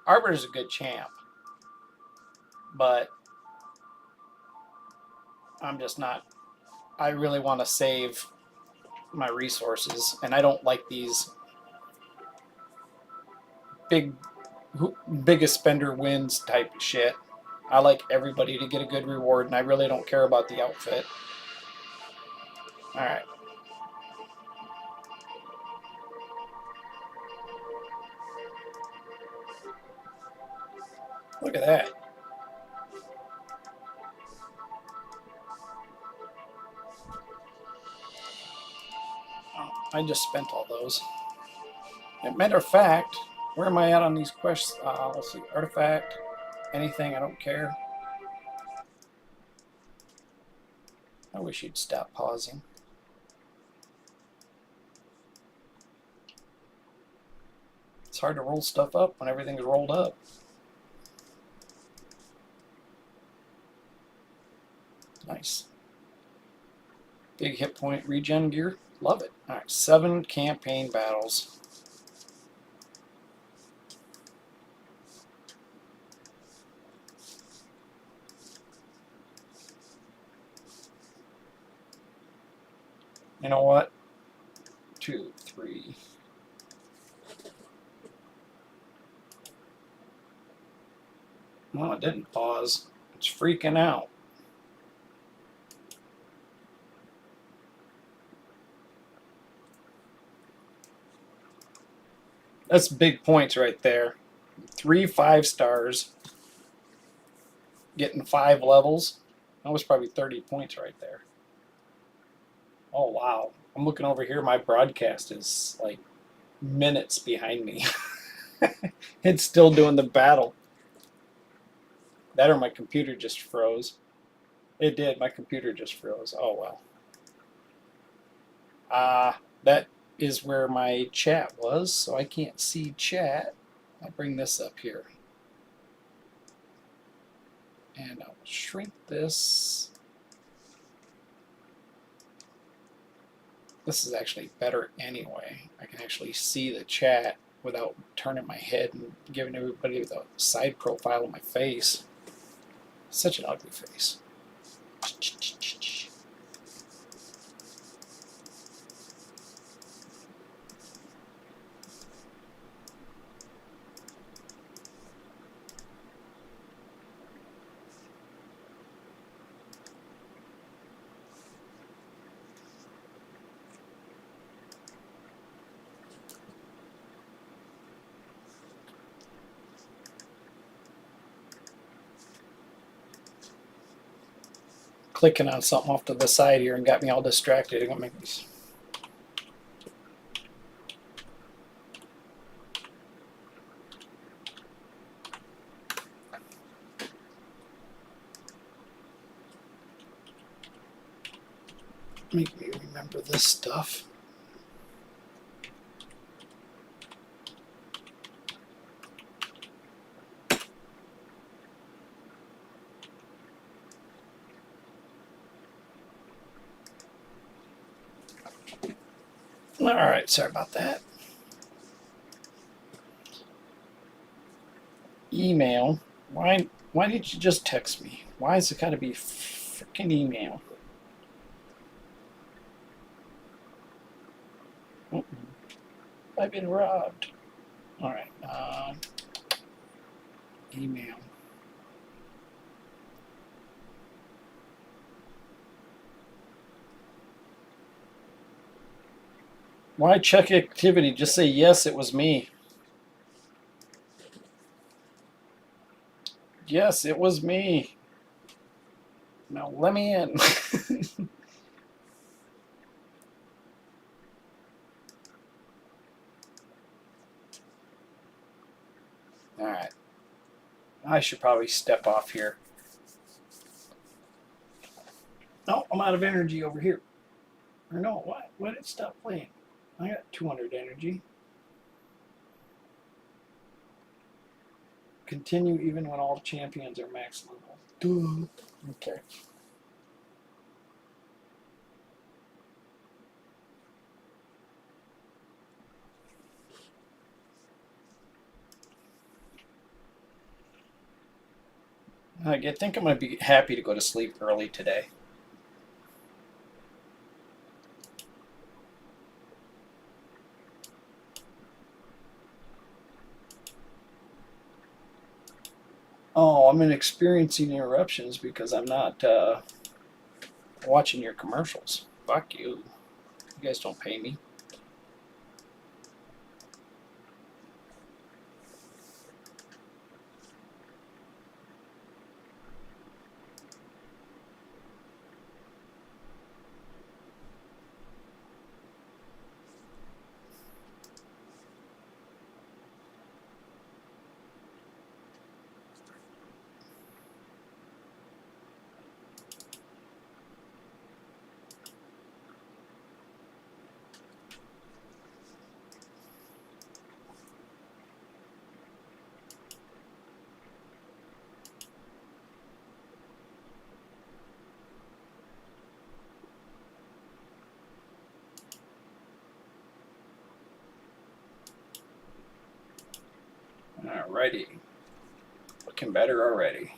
Arbiter's a good champ, but I'm just not. I really want to save my resources, and I don't like these biggest spender wins type of shit. I like everybody to get a good reward, and I really don't care about the outfit. Alright. Look at that. Oh, I just spent all those. As a matter of fact, where am I at on these quests? Let's see. Artifact. Anything. I don't care. I wish you'd stop pausing. It's hard to roll stuff up when everything's rolled up. Nice. Big hit point regen gear. Love it. Alright, 7 campaign battles. You know what? 2, 3. Well, it didn't pause. It's freaking out. That's big points right there. 3 5-stars. Getting 5 levels. That was probably 30 points right there. Oh, wow. I'm looking over here. My broadcast is like minutes behind me. It's still doing the battle. That or my computer just froze. It did. My computer just froze. Oh, well. That is where my chat was, so I can't see chat. I'll bring this up here. And I'll shrink this. This is actually better anyway. I can actually see the chat without turning my head and giving everybody the side profile of my face. Such an ugly face. Clicking on something off to the side here and got me all distracted. I'm gonna make this. Make me remember this stuff. All right, sorry about that. Email. Why didn't you just text me? Why has it got to be freaking email? Mm-mm. I've been robbed. All right. Email. Why check activity? Just say yes, it was me. Yes, it was me. Now let me in. All right. I should probably step off here. Oh, I'm out of energy over here. Or no, what? Why did it stop playing? I got 200 energy. Continue even when all champions are max level. Duh. Okay. I think I'm going to be happy to go to sleep early today. Oh, I'm experiencing interruptions because I'm not watching your commercials. Fuck you. You guys don't pay me. Alrighty. Looking better already.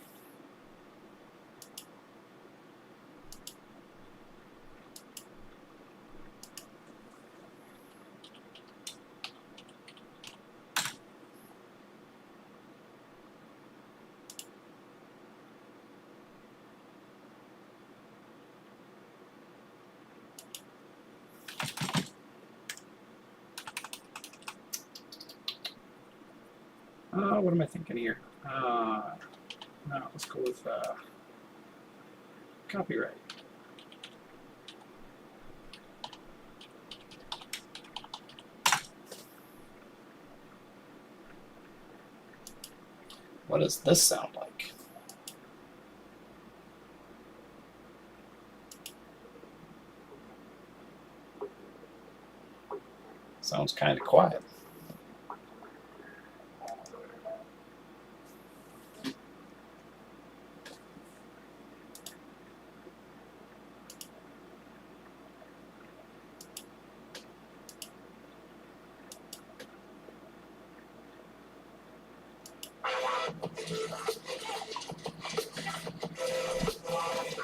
What am I thinking here? No, let's go with copyright. What does this sound like? Sounds kind of quiet.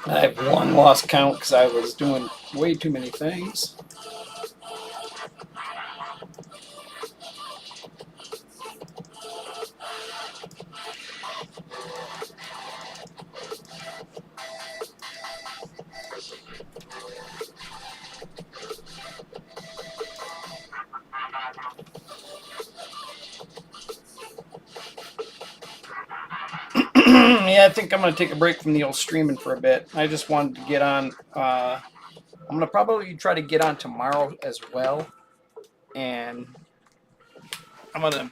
I have one lost count because I was doing way too many things. Yeah, I think I'm going to take a break from the old streaming for a bit. I just wanted to get on. I'm going to probably try to get on tomorrow as well. And I'm going to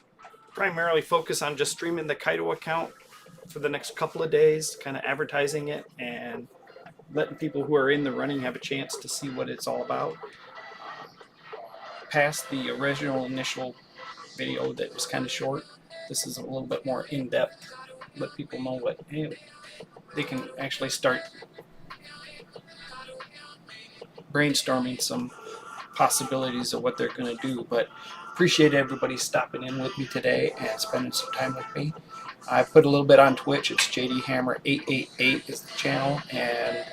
primarily focus on just streaming the Kaido account for the next couple of days, kind of advertising it and letting people who are in the running have a chance to see what it's all about. Past the original initial video that was kind of short, this is a little bit more in-depth. Let people know what, hey, they can actually start brainstorming some possibilities of what they're going to do. But appreciate everybody stopping in with me today and spending some time with me. I put a little bit on Twitch. It's JD Hammer 888 is the channel, and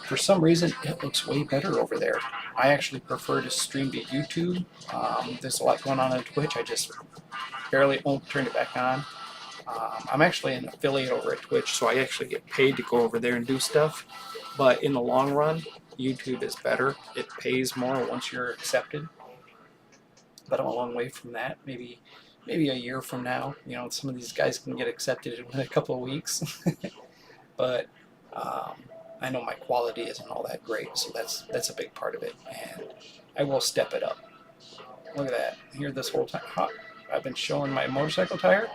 for some reason it looks way better over there. I actually prefer to stream to YouTube. There's a lot going on Twitch. I just barely turned it back on. I'm actually an affiliate over at Twitch, so I actually get paid to go over there and do stuff. But in the long run, YouTube is better. It pays more once you're accepted. But I'm a long way from that. Maybe a year from now. You know, some of these guys can get accepted in a couple of weeks. But I know my quality isn't all that great, so that's a big part of it. And I will step it up. Look at that. Here this whole time. I've been showing my motorcycle tire.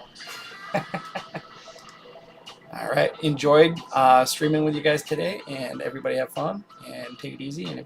All right, enjoyed streaming with you guys today, and everybody have fun and take it easy. And if